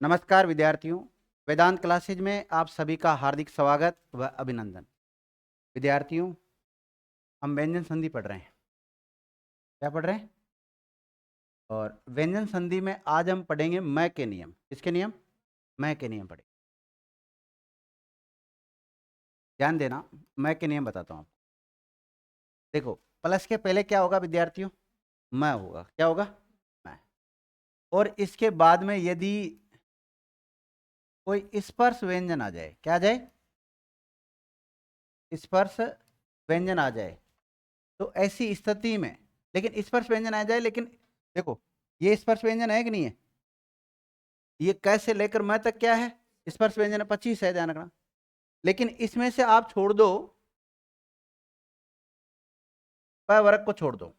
नमस्कार विद्यार्थियों, वेदांत क्लासेज में आप सभी का हार्दिक स्वागत व अभिनंदन। विद्यार्थियों, हम व्यंजन संधि पढ़ रहे हैं। क्या पढ़ रहे हैं? और व्यंजन संधि में आज हम पढ़ेंगे मैं के नियम। किसके नियम? मैं के नियम पढ़ेंगे। ध्यान देना, मैं के नियम बताता हूँ आपको। देखो, प्लस के पहले क्या होगा विद्यार्थियों? मैं होगा। क्या होगा? मैं। और इसके बाद में यदि कोई स्पर्श व्यंजन आ जाए, क्या आ जाए? स्पर्श व्यंजन आ जाए, तो ऐसी स्थिति में, लेकिन स्पर्श व्यंजन आ जाए, लेकिन देखो ये स्पर्श व्यंजन है कि नहीं है? ये कैसे लेकर मैं तक क्या है? स्पर्श व्यंजन 25 है, ध्यान रखना। लेकिन इसमें से आप छोड़ दो, प वर्ग को छोड़ दो।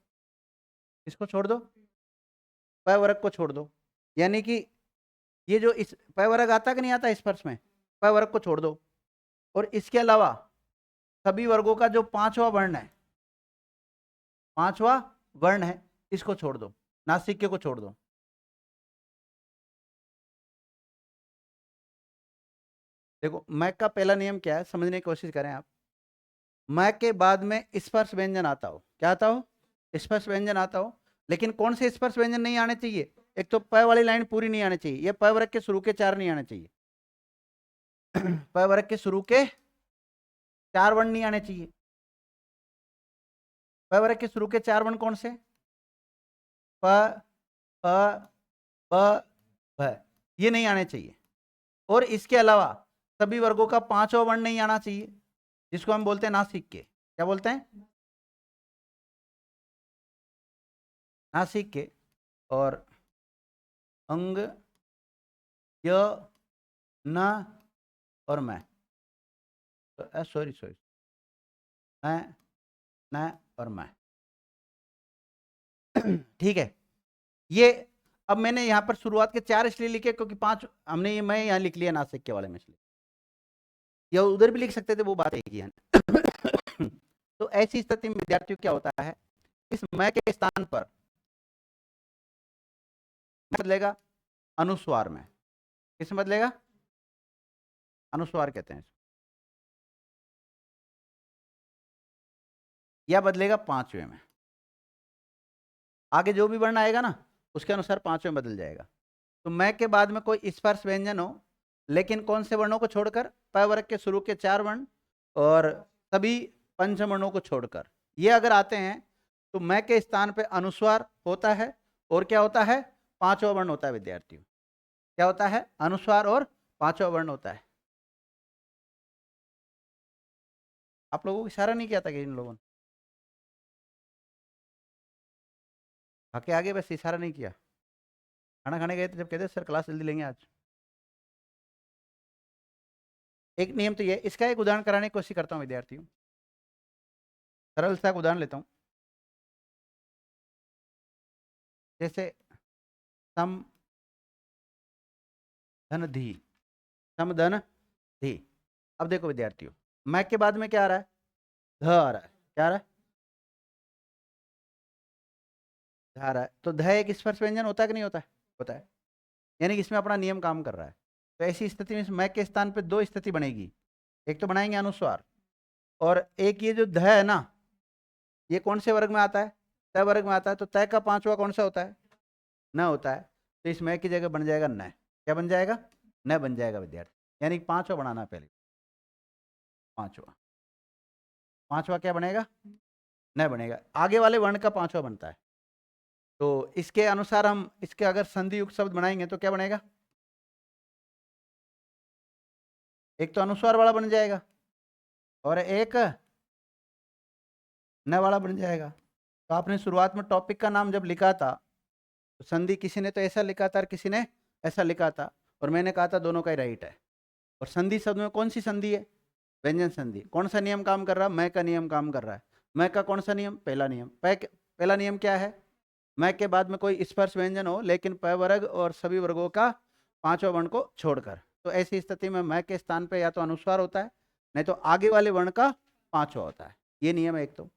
इसको छोड़ दो, प वर्ग को छोड़ दो। यानी कि ये जो इस प वर्ग आता कि नहीं आता स्पर्श में, प वर्ग को छोड़ दो। और इसके अलावा सभी वर्गों का जो पांचवा वर्ण है, पांचवा वर्ण है, इसको छोड़ दो, नासिक्य को छोड़ दो। देखो मैं का पहला नियम क्या है, समझने की कोशिश करें आप। मैं के बाद में स्पर्श व्यंजन आता हो, क्या आता हो? स्पर्श व्यंजन आता हो। लेकिन कौन से स्पर्श व्यंजन नहीं आने चाहिए? एक तो प वाली लाइन पूरी नहीं आनी चाहिए, ये प वर्ग के शुरू के चार नहीं आने चाहिए। प वर्ग के शुरू के चार वर्ण नहीं आने चाहिए। प वर्ग के शुरू के चार वर्ण कौन से? प, प, प, भ, ये नहीं आने चाहिए। और इसके अलावा सभी वर्गों का पांचवा वर्ण नहीं आना चाहिए, जिसको हम बोलते हैं नासिक्य। क्या बोलते हैं? नासिक्य। और अंग, य, न और मैं, सॉरी सॉरी, मैं, न और मैं। ठीक है। ये अब मैंने यहाँ पर शुरुआत के चार इसलिए लिखे क्योंकि पांच हमने ये मैं यहाँ लिख लिया नासिक के वाले में, इसलिए या उधर भी लिख सकते थे, वो बात एक ही है। तो ऐसी स्थिति में विद्यार्थियों क्या होता है, इस मैं के स्थान पर बदलेगा अनुस्वार में। किस में बदलेगा? अनुस्वार कहते हैं, या बदलेगा पांचवें में। आगे जो भी वर्ण आएगा ना, उसके अनुसार पांचवें में बदल जाएगा। तो मैं के बाद में कोई स्पर्श व्यंजन हो, लेकिन कौन से वर्णों को छोड़कर? प वर्ग के शुरू के चार वर्ण और सभी पंचम वर्णों को छोड़कर, ये अगर आते हैं तो मैं के स्थान पे अनुस्वार होता है। और क्या होता है? पांचवा वर्ण होता है विद्यार्थियों। क्या होता है? अनुस्वार और पांचवा वर्ण होता है। आप लोगों को इशारा नहीं किया था कि इन लोगों ने आके आगे बस इशारा नहीं किया? खाना खाने गए थे जब कहते सर क्लास जल्दी लेंगे आज। एक नियम तो ये, इसका एक उदाहरण कराने की कोशिश करता हूँ विद्यार्थियों। सरल सा उदाहरण लेता हूँ, जैसे सम धन धी, सम धन धी। अब देखो विद्यार्थियों, मैं के बाद में क्या आ रहा है? ध आ रहा है। क्या आ रहा है? ध आ रहा है। तो ध एक स्पर्श व्यंजन होता है कि नहीं होता है? होता है। यानी कि इसमें अपना नियम काम कर रहा है। तो ऐसी स्थिति में इस मैं के स्थान पे दो स्थिति बनेगी। एक तो बनाएंगे अनुस्वार, और एक ये जो ध है ना, ये कौन से वर्ग में आता है? तय वर्ग में आता है। तो तय का पांचवा कौन सा होता है? न होता है। तो इस मैं की जगह बन जाएगा न। क्या बन जाएगा? न बन जाएगा विद्यार्थी। यानी कि पांचवा बनाना है पहले। पांचवा, पांचवा क्या बनेगा? न बनेगा। आगे वाले वर्ण का पांचवा बनता है। तो इसके अनुसार हम इसके अगर संधि युक्त शब्द बनाएंगे तो क्या बनेगा? एक तो अनुस्वार वाला बन जाएगा और एक न वाला बन जाएगा। तो आपने शुरुआत में टॉपिक का नाम जब लिखा था, तो संधि किसी ने तो ऐसा लिखा था और किसी ने ऐसा लिखा था, और मैंने कहा था दोनों का ही राइट है। और संधि शब्द में कौन सी संधि है? व्यंजन संधि। कौन सा नियम काम कर रहा है? मैं का नियम काम कर रहा है। मैं का कौन सा नियम? पहला नियम। पहला नियम क्या है? मैं के बाद में कोई स्पर्श व्यंजन हो, लेकिन प वर्ग और सभी वर्गों का पांचवा वर्ण को छोड़कर। तो ऐसी स्थिति में मैं के स्थान पे या तो अनुस्वार होता है, नहीं तो आगे वाले वर्ण का पांचवा होता है। ये नियम है एक तो।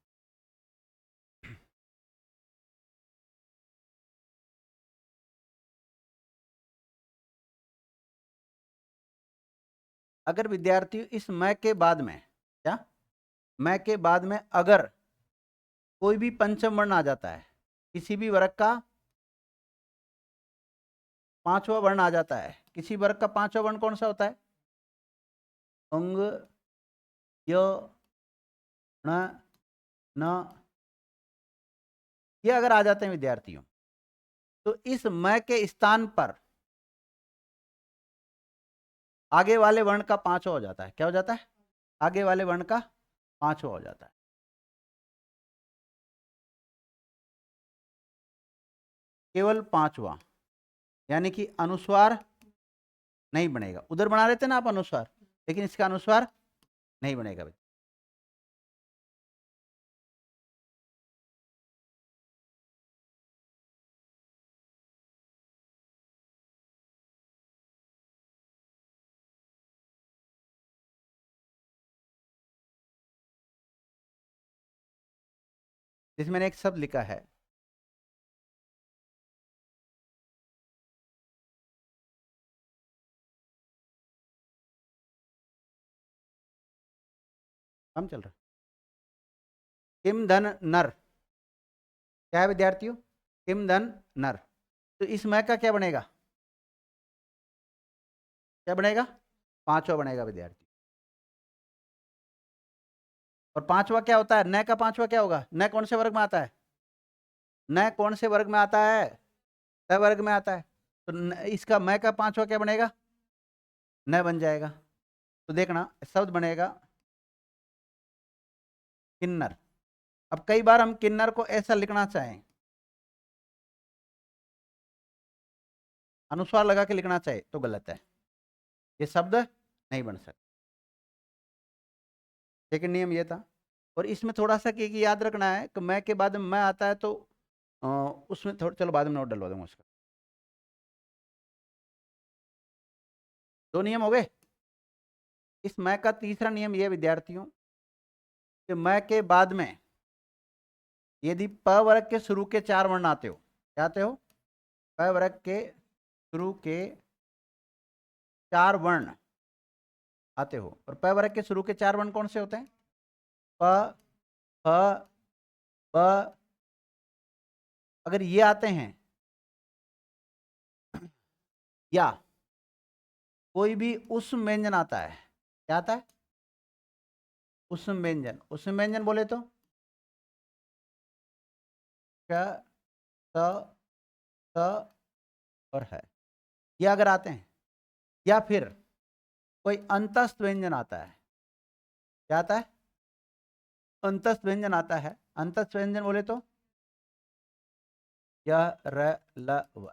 अगर विद्यार्थी इस मैं के बाद में, क्या मैं के बाद में अगर कोई भी पंचम वर्ण आ जाता है, किसी भी वर्ग का पांचवा वर्ण आ जाता है, किसी वर्ग का पांचवा वर्ण कौन सा होता है? अंग, य, ण, न, ये अगर आ जाते हैं विद्यार्थियों, तो इस मैं के स्थान पर आगे वाले वर्ण का पांचवा हो जाता है। क्या हो जाता है? आगे वाले वर्ण का पांचवा हो जाता है। केवल पांचवा, यानी कि अनुस्वार नहीं बनेगा। उधर बना लेते ना आप अनुस्वार, लेकिन इसका अनुस्वार नहीं बनेगा। जिसमें मैंने एक शब्द लिखा है, हम चल रहा किम धन नर, क्या है विद्यार्थियों? किम धन नर। तो इस मैं का क्या बनेगा? क्या बनेगा? पांचवा बनेगा विद्यार्थी। और पांचवा क्या होता है? न का पांचवा क्या होगा? न कौन से वर्ग में आता है? न कौन से वर्ग में आता है? स वर्ग में आता है। तो इसका मैं का पांचवा क्या बनेगा? न बन जाएगा। तो देखना शब्द बनेगा किन्नर। अब कई बार हम किन्नर को ऐसा लिखना चाहें, अनुस्वार लगा के लिखना चाहे, तो गलत है, ये शब्द नहीं बन सकता। लेकिन नियम ये था। और इसमें थोड़ा सा कि याद रखना है कि मैं के बाद में मैं आता है, तो उसमें थोड़ा, चलो बाद में नोट डलवा दूंगा उसका। दो नियम हो गए। इस मैं का तीसरा नियम यह विद्यार्थियों कि मैं के बाद में यदि प वर्ग के शुरू के चार वर्ण आते हो, क्या आते हो? प वर्ग के शुरू के चार वर्ण आते हो। और प वर्ग के शुरू के चार वर्ण कौन से होते हैं? प, फ, ब। अगर ये आते हैं, या कोई भी उष्म व्यंजन आता है, क्या आता है? उष्म व्यंजन। उष्म व्यंजन बोले तो क, त, स और है, ये अगर आते हैं, या फिर कोई अंतस्थ व्यंजन आता है। क्या आता है? अंतस्थ व्यंजन आता है। अंतस्थ व्यंजन बोले तो य, र, ल, व।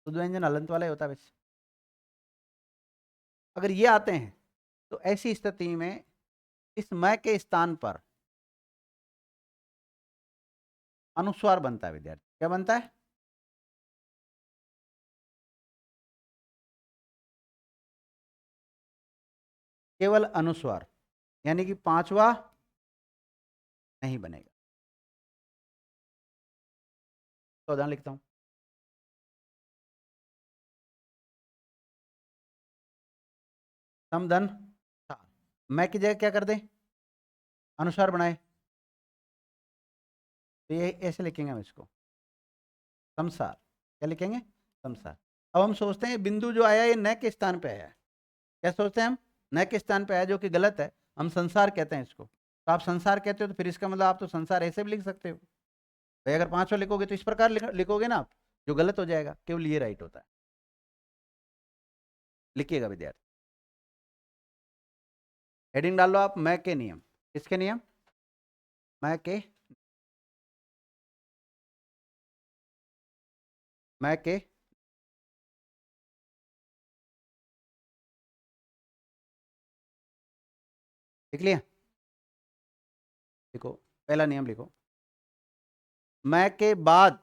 शुद्ध व्यंजन हलंत वाला ही होता है वैसे। अगर ये आते हैं, तो ऐसी स्थिति में इस मैं के स्थान पर अनुस्वार बनता है विद्यार्थी। क्या बनता है? केवल अनुस्वार, यानी कि पांचवा नहीं बनेगा। तो उदाहरण लिखता हूं, समधन था। मैं की जगह क्या कर दें? अनुस्वार बनाए। तो ये ऐसे लिखेंगे हम इसको, संसार। क्या लिखेंगे? संसार। अब हम सोचते हैं बिंदु जो आया ये न के स्थान पे आया है। क्या सोचते हैं हम? न के स्थान पे आया, जो कि गलत है। हम संसार कहते हैं इसको। तो आप संसार कहते हो, तो फिर इसका मतलब आप तो संसार ऐसे भी लिख सकते हो भाई। अगर पांचवा लिखोगे तो इस प्रकार लिखोगे ना आप, जो गलत हो जाएगा। केवल ये राइट होता है। लिखिएगा विद्यार्थी, हेडिंग डाल लो आप, मैं के नियम। किसके नियम? मैं के, मैं के। लिख लिया? लिखो, पहला नियम लिखो। मैं के बाद,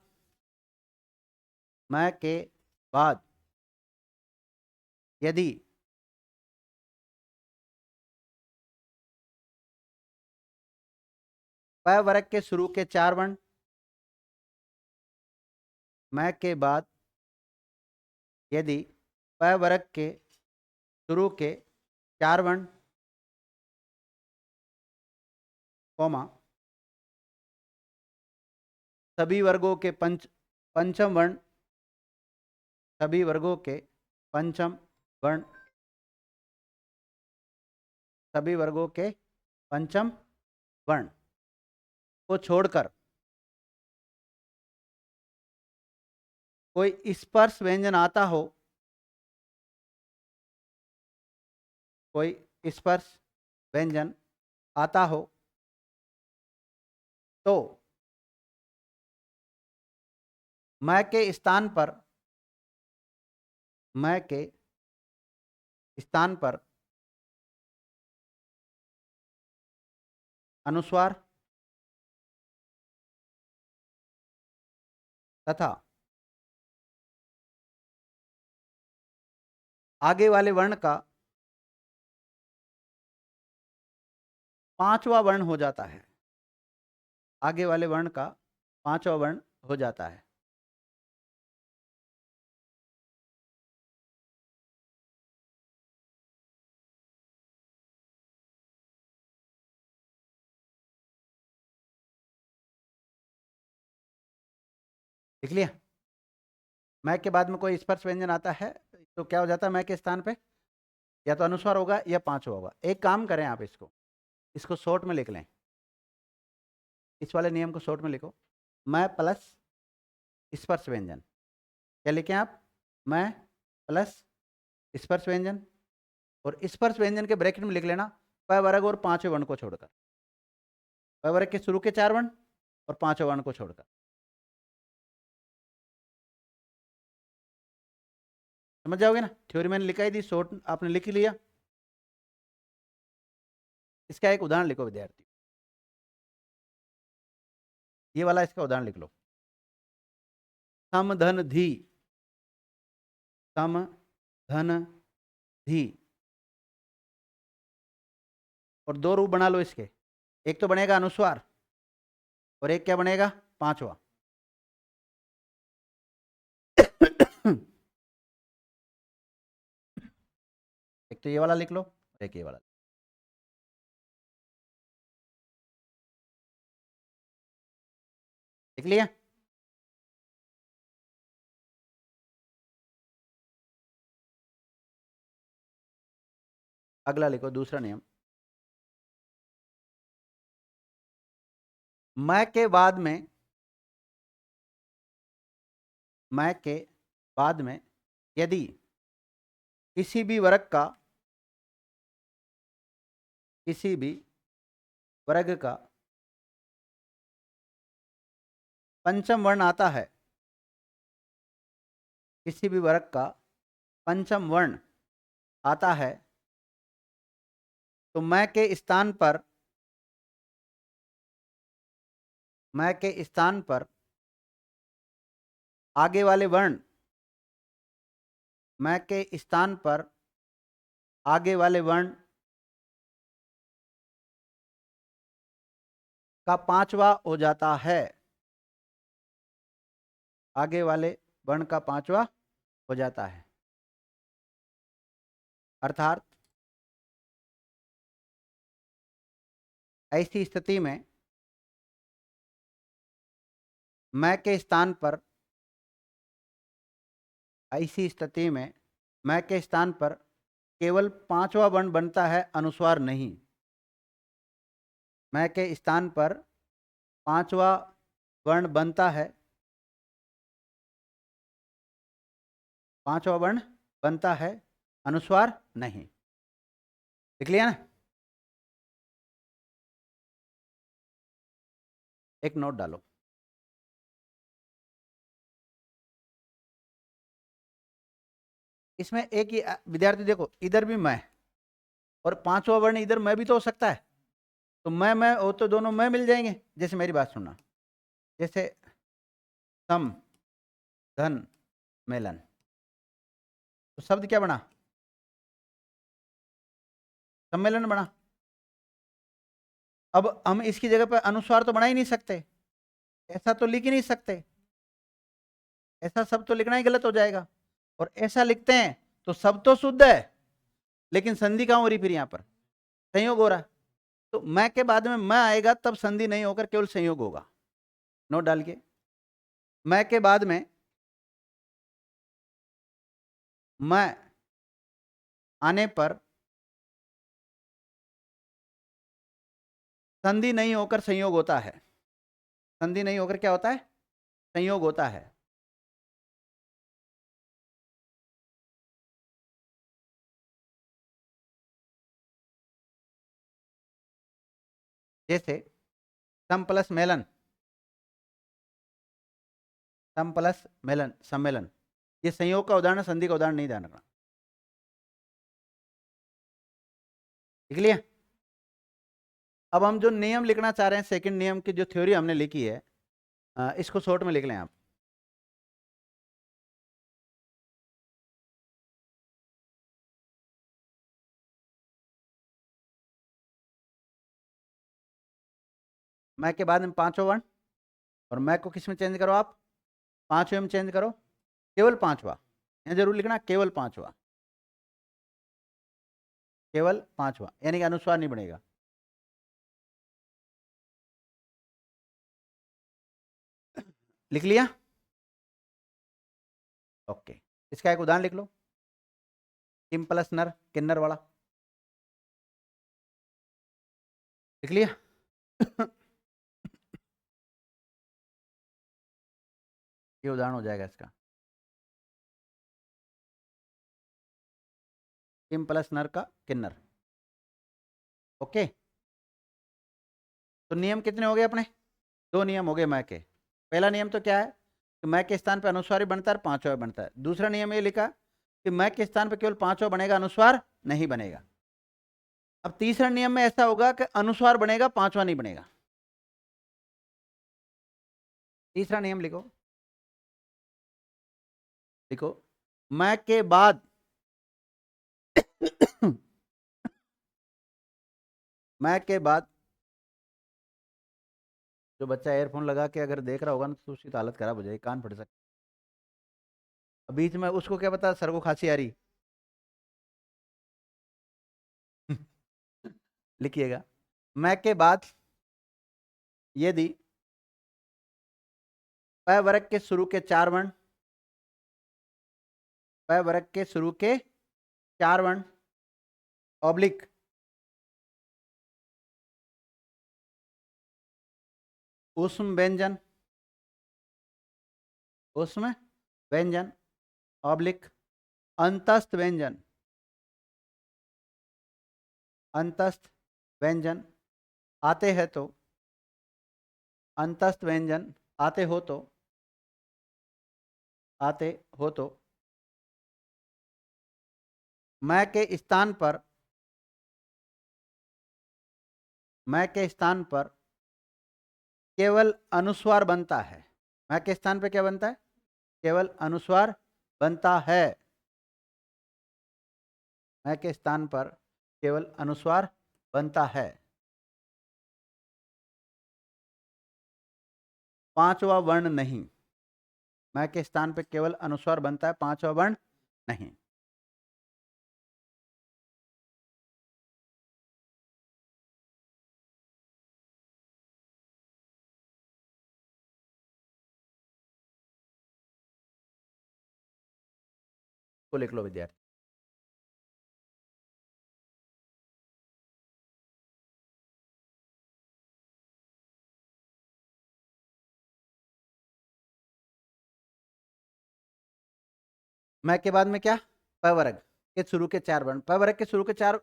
मैं के बाद यदि प वर्ग के शुरू के चार वर्ण, मैं के बाद यदि प वर्ग के शुरू के 4 वर्ण, कॉमा सभी वर्गों के पंचम वर्ण, सभी वर्गों के पंचम वर्ण, सभी वर्गों के पंचम वर्ण को छोड़कर कोई स्पर्श व्यंजन आता हो, कोई स्पर्श व्यंजन आता हो तो मैं के स्थान पर, मैं के स्थान पर अनुस्वार तथा आगे वाले वर्ण का 5वां वर्ण हो जाता है, आगे वाले वर्ण का 5वां वर्ण हो जाता है। लिख लिया? मैं के बाद में कोई स्पर्श व्यंजन आता है तो क्या हो जाता है? मैं के स्थान पे या तो अनुस्वार होगा या 5वां होगा। एक काम करें, आप इसको शॉर्ट में लिख लें, इस वाले नियम को शॉर्ट में लिखो। मैं प्लस स्पर्श व्यंजन, क्या लिखें आप? मैं प्लस स्पर्श व्यंजन, और स्पर्श व्यंजन के ब्रैकेट में लिख लेना प वर्ग और 5वें वर्ण को छोड़कर, प वर्ग के शुरू के 4 वर्ण और 5वें वर्ण को छोड़कर। समझ जाओगे ना? थ्योरी मैंने लिखा ही दी, शॉर्ट आपने लिख ही लिया। इसका एक उदाहरण लिखो विद्यार्थी, ये वाला इसका उदाहरण लिख लो। सम धन धी, सम धन धी, और 2 रूप बना लो इसके। एक तो बनेगा अनुस्वार और एक क्या बनेगा? 5वां। एक तो ये वाला लिख लो और एक ये वाला। लिख लिया? अगला लिखो, दूसरा नियम। मैं के बाद में, मैं के बाद में यदि किसी भी वर्ग का, किसी भी वर्ग का पंचम वर्ण आता है, किसी भी वर्ग का पंचम वर्ण आता है तो मैं के स्थान पर, मैं के स्थान पर आगे वाले वर्ण, मैं के स्थान पर आगे वाले वर्ण का 5वां हो जाता है, आगे वाले वर्ण का 5वां हो जाता है। अर्थात ऐसी स्थिति में मैं के स्थान पर, ऐसी स्थिति में मैं के स्थान पर केवल 5वां वर्ण बनता है, अनुस्वार नहीं। मैं के स्थान पर 5वां वर्ण बनता है, 5वां वर्ण बनता है, अनुस्वार नहीं। लिख लिया ना? एक नोट डालो। इसमें एक ही विद्यार्थी देखो, इधर भी मैं और 5वां वर्ण इधर मैं भी तो हो सकता है, तो मैं हो तो दोनों मैं मिल जाएंगे। जैसे मेरी बात सुनना, जैसे सम धन मेलन, तो शब्द क्या बना? सम्मेलन बना। अब हम इसकी जगह पर अनुस्वार तो बना ही नहीं सकते, ऐसा तो लिख ही नहीं सकते, ऐसा सब तो लिखना ही गलत हो जाएगा। और ऐसा लिखते हैं तो सब तो शुद्ध है, लेकिन संधि कहाँ हो रही फिर यहाँ पर, संयोग हो रहा है। तो मैं के बाद में मैं आएगा तब संधि नहीं होकर केवल संयोग होगा। नोट डाल के, मैं के बाद में मैं आने पर संधि नहीं होकर संयोग होता है। संधि नहीं होकर क्या होता है, संयोग होता है। जैसे सम प्लस मेलन, सम प्लस मेलन, सम्मेलन, ये संयोग का उदाहरण, संधि का उदाहरण नहीं ध्यान रखना। लिख लिया। अब हम जो नियम लिखना चाह रहे हैं, सेकंड नियम की जो थ्योरी हमने लिखी है, इसको शॉर्ट में लिख लें आप। मैं के बाद में पांचों वर्ण, और मैं को किस में चेंज करो आप, पांचवें में चेंज करो, केवल पांचवा, यहाँ जरूर लिखना केवल पांचवा, केवल पांचवा, यानी कि अनुस्वार नहीं बनेगा। लिख लिया, ओके। इसका एक उदाहरण लिख लो, किम प्लस नर, किन्नर वाला, लिख लिया। ये उदाहरण हो जाएगा इसका, किम प्लस नर का किन्नर। ओके, तो नियम कितने हो गए अपने, दो नियम हो गए मैं के। पहला नियम तो क्या है कि मैं के स्थान पर अनुस्वार ही बनता है, पांचवा बनता है। दूसरा नियम ये लिखा कि मैं के स्थान पर केवल पांचवा बनेगा, अनुस्वार नहीं बनेगा। अब तीसरा नियम में ऐसा होगा कि अनुस्वार बनेगा, पांचवा नहीं बनेगा। तीसरा नियम लिखो, लिखो, मैं के बाद मैं के बाद, जो बच्चा एयरफोन लगा के अगर देख रहा होगा ना तो उसकी तो हालत खराब हो जाएगी, कान फट सकता। बीच में उसको क्या पता सर को खांसी आ रही। लिखिएगा, मैं के बाद यदि प वर्ग के शुरू के चार वर्ण, प वर्ग के शुरू के चार वर्ण ऑब्लिक उष्म व्यंजन, उष्म व्यंजन ऑब्लिक अंतस्थ व्यंजन, अंतस्थ व्यंजन आते हैं तो, अंतस्थ व्यंजन आते हो तो, आते हो तो मैं के स्थान पर, मैं के स्थान पर केवल अनुस्वार बनता है। मैं के स्थान पर क्या बनता है, केवल अनुस्वार बनता है। मैं के स्थान पर केवल अनुस्वार बनता है। पांचवा वर्ण नहीं, मैं के स्थान पर केवल अनुस्वार बनता है, पांचवा वर्ण नहीं। को लिख लो विद्यार्थी। मैं के बाद में क्या, प वर्ग के शुरू के चार वर्ण, प वर्ग के शुरू के चार,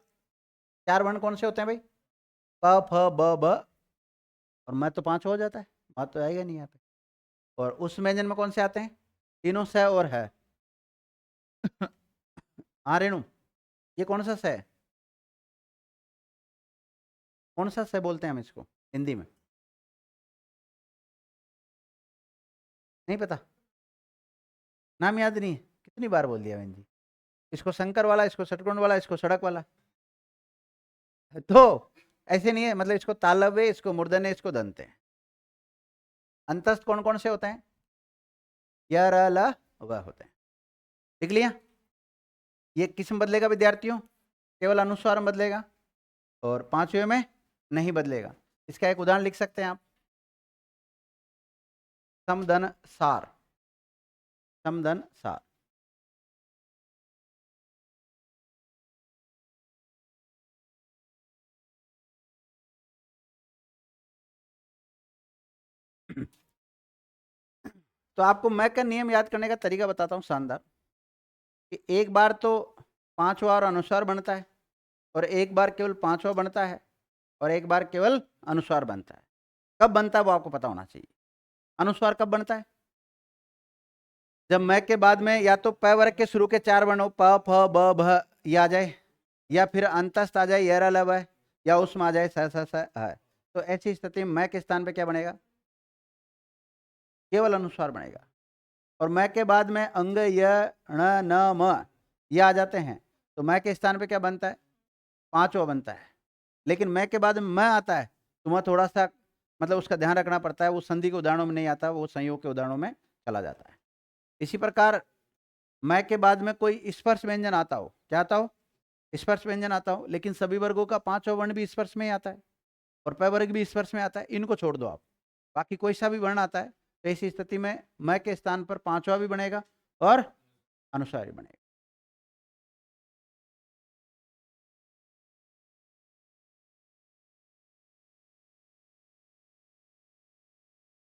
चार वर्ण कौन से होते हैं भाई, प फ ब ब, और मैं तो पांच हो जाता है, बात तो आएगा नहीं यहाँ पे। और उस व्यंजन में कौन से आते हैं, तीनों स और है। हाँ रेणु, ये कौन सा स है, कौन सा स बोलते हैं हम इसको हिंदी में, नहीं पता, नाम याद नहीं है, कितनी बार बोल दिया बहन जी। इसको शंकर वाला, इसको षटकोण वाला, इसको सड़क वाला। तो ऐसे नहीं है, मतलब इसको तालव्य, इसको मूर्धन्य, इसको दंत है। अंतस्थ कौन कौन से होते हैं, य र ल व होते हैं। लिख लिया। ये किस में बदलेगा विद्यार्थियों, केवल अनुस्वार में बदलेगा और पांचवें में नहीं बदलेगा। इसका एक उदाहरण लिख सकते हैं आप, समधन सार, समधन सार। तो आपको मैं का नियम याद करने का तरीका बताता हूँ शानदार, कि एक बार तो पांचवा और अनुस्वार बनता है, और एक बार केवल पांचवा बनता है, और एक बार केवल अनुस्वार बनता है। कब बनता है वो आपको पता होना चाहिए। अनुस्वार कब बनता है? जब मैं के बाद में या तो प वर्ग के शुरू के चार वर्ण हो, प फ ब भ ये आ जाए, या फिर अंतस्थ आ जाए य ल व, या उसमें आ जाए स स है। तो ऐसी स्थिति में मैं के स्थान पे क्या बनेगा? केवल अनुस्वार बनेगा। और मैं के बाद में अंग य ण न म ये आ जाते हैं, तो मैं के स्थान पे क्या बनता है? पांचवा बनता है। लेकिन मैं के बाद में मैं आता है, तो वह थोड़ा सा मतलब उसका ध्यान रखना पड़ता है, वो संधि के उदाहरणों में नहीं आता, वो संयोग के उदाहरणों में चला जाता है। इसी प्रकार मैं के बाद में कोई स्पर्श व्यंजन आता हो, क्या आता हो? स्पर्श व्यंजन आता हो, लेकिन सभी वर्गों का पांचवा वर्ण भी स्पर्श में ही आता है और प वर्ग भी स्पर्श में आता है, इनको छोड़ दो आप, बाकी कोई सा भी वर्ण आता है तो ऐसी स्थिति में मैं के स्थान पर पांचवा भी बनेगा और अनुस्वार भी बनेगा।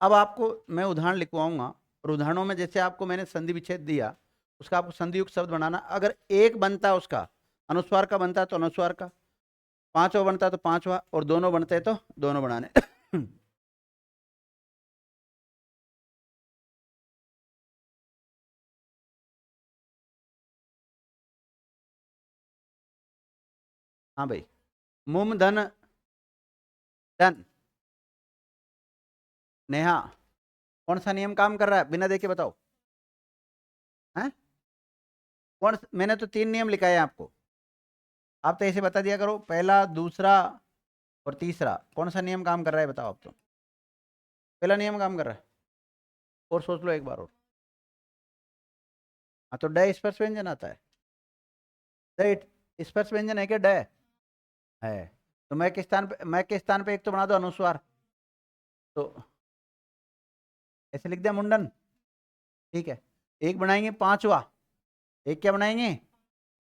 अब आपको मैं उदाहरण लिखवाऊंगा, और उदाहरणों में जैसे आपको मैंने संधि विच्छेद दिया, उसका आपको संधि युक्त शब्द बनाना। अगर एक बनता है उसका अनुस्वार का बनता है तो अनुस्वार का, पांचवा बनता है तो पांचवा, और दोनों बनते हैं तो दोनों बनाने। हाँ भाई, मुम धन धन। नेहा, कौन सा नियम काम कर रहा है बिना देखे बताओ? हैं? मैंने तो तीन नियम लिखा है आपको, आप तो ऐसे बता दिया करो, पहला दूसरा और तीसरा। कौन सा नियम काम कर रहा है बताओ आप? तो पहला नियम काम कर रहा है, और सोच लो एक बार और। हाँ, तो डय स्पर्श व्यंजन आता है। डय स्पर्श व्यंजन है क्या? डय है, तो मैं के स्थान पे एक तो बना दो अनुस्वार, तो ऐसे लिख दिया मुंडन। ठीक है, एक बनाएंगे पांचवा, एक क्या बनाएंगे?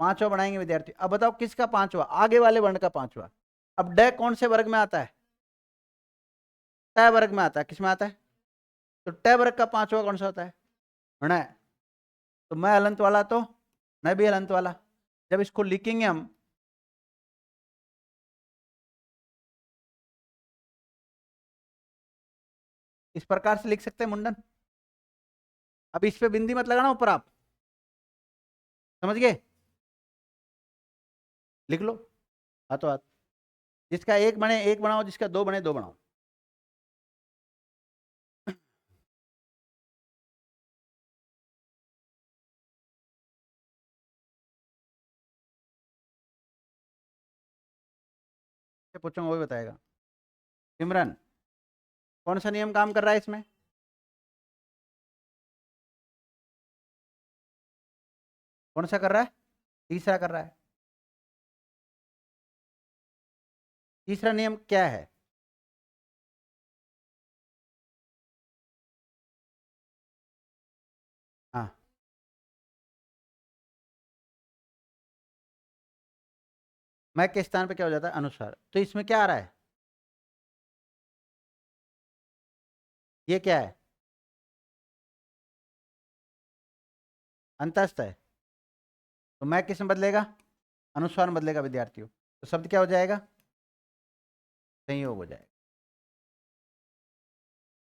पांचवा बनाएंगे विद्यार्थी। अब बताओ किसका पांचवा? आगे वाले वर्ण का पांचवा। अब डय कौन से वर्ग में आता है? तय वर्ग में आता है। किस में आता है? तो टय वर्ग का पांचवा कौन सा होता है? ण। तो मैं हलंत वाला, तो मैं भी हलंत वाला। जब इसको लिखेंगे हम, इस प्रकार से लिख सकते हैं मुंडन। अब इस पे बिंदी मत लगाना ऊपर, आप समझ गए? लिख लो हाथों हाथ, जिसका एक बने एक बनाओ, जिसका दो बने दो बनाओ। पूछूंगा वो भी बताएगा। सिमरन, कौन सा नियम काम कर रहा है इसमें? कौन सा कर रहा है? तीसरा कर रहा है। तीसरा नियम क्या है? हाँ, मैं के स्थान पे क्या हो जाता है? अनुस्वार। तो इसमें क्या आ रहा है? ये क्या है? अंतस्थ है। तो मैं किस में बदलेगा? अनुस्वार में बदलेगा विद्यार्थियों। तो शब्द क्या हो जाएगा? संयोग हो जाएगा।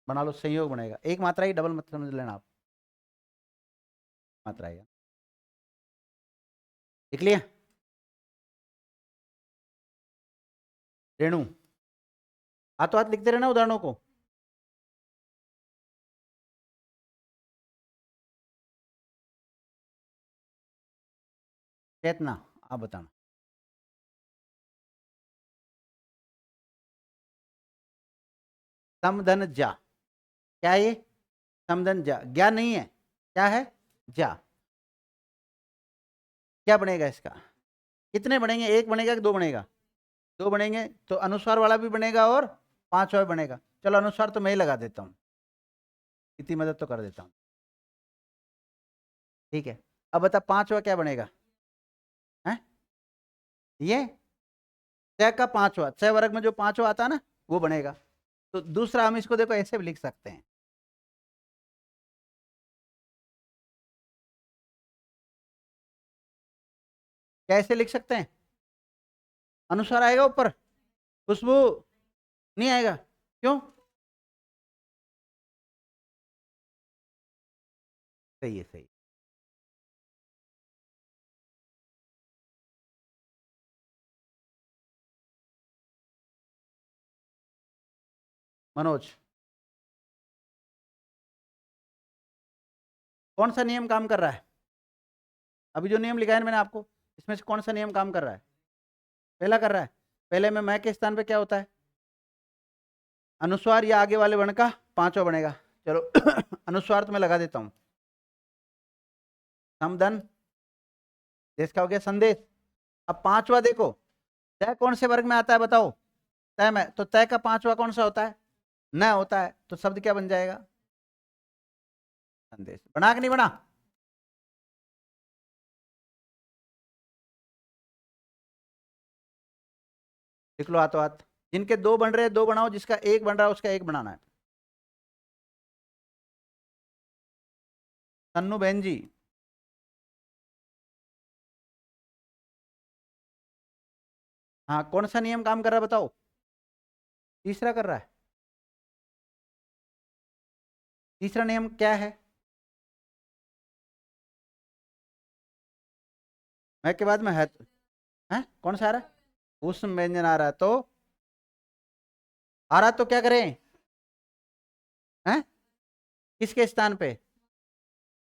बना लो, संयोग बनेगा। एक मात्रा ही, डबल मत समझ लेना आप, मात्रा ही। लिख लिया? रेणु, हाथों हाथ लिखते रहना उदाहरणों को। चेतना, आप बताना। समधन जा, क्या है ये? समधन जा, ज्ञा नहीं है, क्या है? जा। क्या बनेगा इसका? कितने बनेंगे, एक बनेगा कि दो बनेगा? दो बनेंगे, तो अनुस्वार वाला भी बनेगा और पांचवा भी बनेगा। चलो अनुस्वार तो मैं ही लगा देता हूँ, इतनी मदद तो कर देता हूँ। ठीक है, अब बता पांचवा क्या बनेगा? है ये छह का पांचवा, छह वर्ग में जो पांचवा आता है ना, वो बनेगा। तो दूसरा हम इसको देखो ऐसे भी लिख सकते हैं, कैसे लिख सकते हैं? अनुस्वार आएगा ऊपर, खुशबू नहीं आएगा, क्यों? सही है, सही। मनोज, कौन सा नियम काम कर रहा है? अभी जो नियम लिखा है ना मैंने आपको, इसमें से कौन सा नियम काम कर रहा है? पहला कर रहा है। पहले में मैं के स्थान पे क्या होता है? अनुस्वार या आगे वाले वर्ण का पांचवा बनेगा। चलो अनुस्वार तो मैं लगा देता हूँ, समदन, देश का हो गया संदेश। अब पांचवा देखो, तय कौन से वर्ग में आता है बताओ? तय में, तो तय का पांचवा कौन सा होता है? न होता है, तो शब्द क्या बन जाएगा? संदेश। बना कि नहीं बना? लिख लो हाथों हाथ, जिनके दो बन रहे हैं दो बनाओ, जिसका एक बन रहा है उसका एक बनाना है। सन्नू बहन जी, हाँ कौन सा नियम काम कर रहा है बताओ? तीसरा कर रहा है। तीसरा नियम क्या है? मैं के बाद में है कौन सा आ रहा है? उष्ण व्यंजन आ रहा है, तो आ रहा तो क्या करें? हैं, किसके स्थान पे?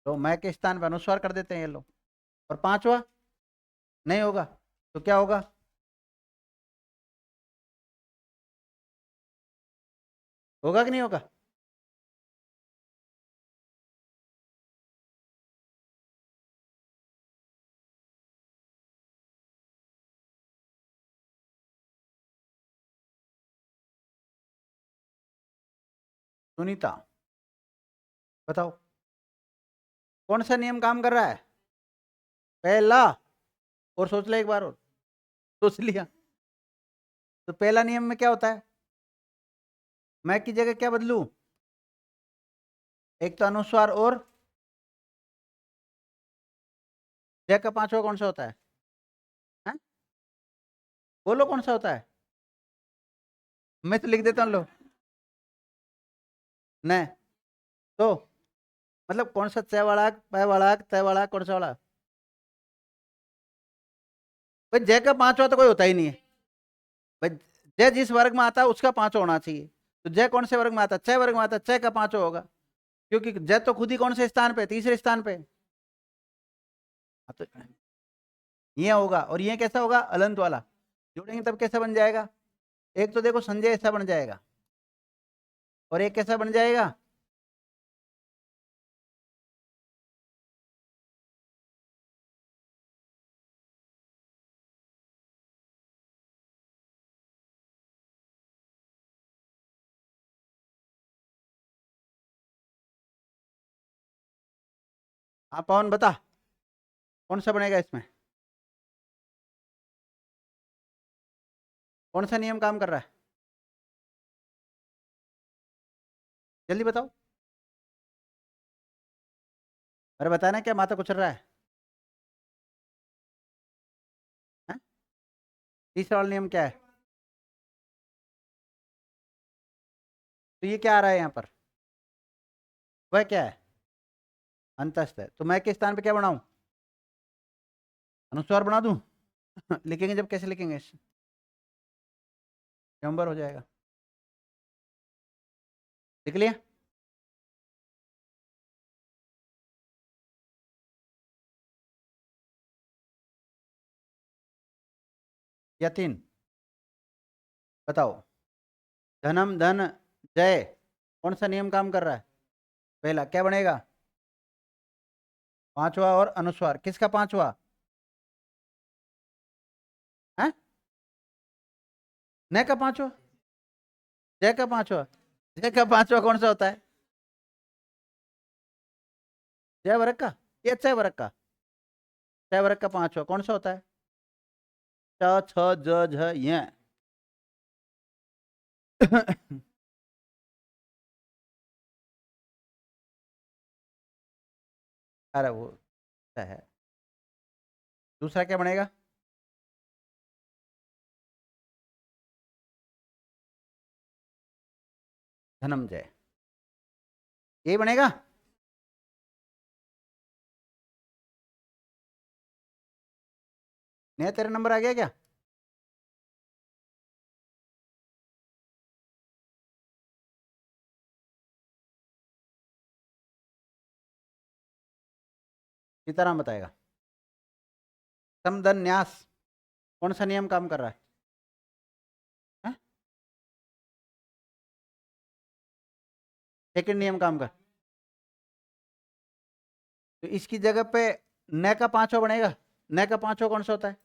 तो मैं के स्थान पे अनुस्वार कर देते हैं ये लो। और पांचवा नहीं होगा, तो क्या होगा? होगा कि नहीं होगा? सुनीता, बताओ कौन सा नियम काम कर रहा है? पहला, और सोच ले एक बार और, सोच लिया? तो पहला नियम में क्या होता है? मैं की जगह क्या बदलू? एक तो अनुस्वार, और जय का पांचवा कौन सा होता है? हैं? बोलो कौन सा होता है? मैं तो लिख देता हूँ लो। न, तो मतलब कौन सा? चय वाला, पै वाला, तय वाला, कौन सा वाला? भाई जय का पांचवा तो कोई होता ही नहीं है। भाई जय जिस वर्ग में आता है उसका पांचवा होना चाहिए। तो जय कौन से वर्ग में आता है? छह वर्ग में आता है, छह का पांचवा होगा, क्योंकि जय तो खुद ही कौन से स्थान पे? तीसरे स्थान पे। हाँ, तो ये होगा, और ये कैसा होगा? अलंत वाला। जोड़ेंगे तब कैसा बन जाएगा? एक तो देखो संजय ऐसा बन जाएगा, और एक कैसा बन जाएगा? हाँ पवन बता, कौन सा बनेगा इसमें? कौन सा नियम काम कर रहा है? जल्दी बताओ। अरे बताना, क्या माथा कुचल रहा है? हैं? तीसरा वाला नियम क्या है? तो ये क्या आ रहा है यहाँ पर? वह क्या है? अंतस्थ है, तो मैं के स्थान पे क्या बनाऊं? अनुस्वार बना दूं? लिखेंगे जब कैसे लिखेंगे? नंबर हो जाएगा। लिख लिया? या तीन? बताओ। धनम, धन, जय, कौन सा नियम काम कर रहा है? पहला क्या बनेगा? पांचवा, और अनुस्वार किसका पांचवा? है? न का पांचवा, जय का पांचवा, जय का पांचवा कौन सा होता है? जय वर्ग का, ये अच्छा है वर्ग का, जय वर्ग का पांचवा कौन सा होता है? च छ ज झ य। अरे वो अच्छा है। दूसरा क्या बनेगा? धनंजय, यही बनेगा। नया तेरा नंबर आ गया क्या? सीताराम बताएगा। समदन न्यास कौन सा नियम काम कर रहा है? हैं? सेकंड नियम काम कर, तो इसकी जगह पे न का पांचवा बनेगा। न का पांचवा कौन सा होता है?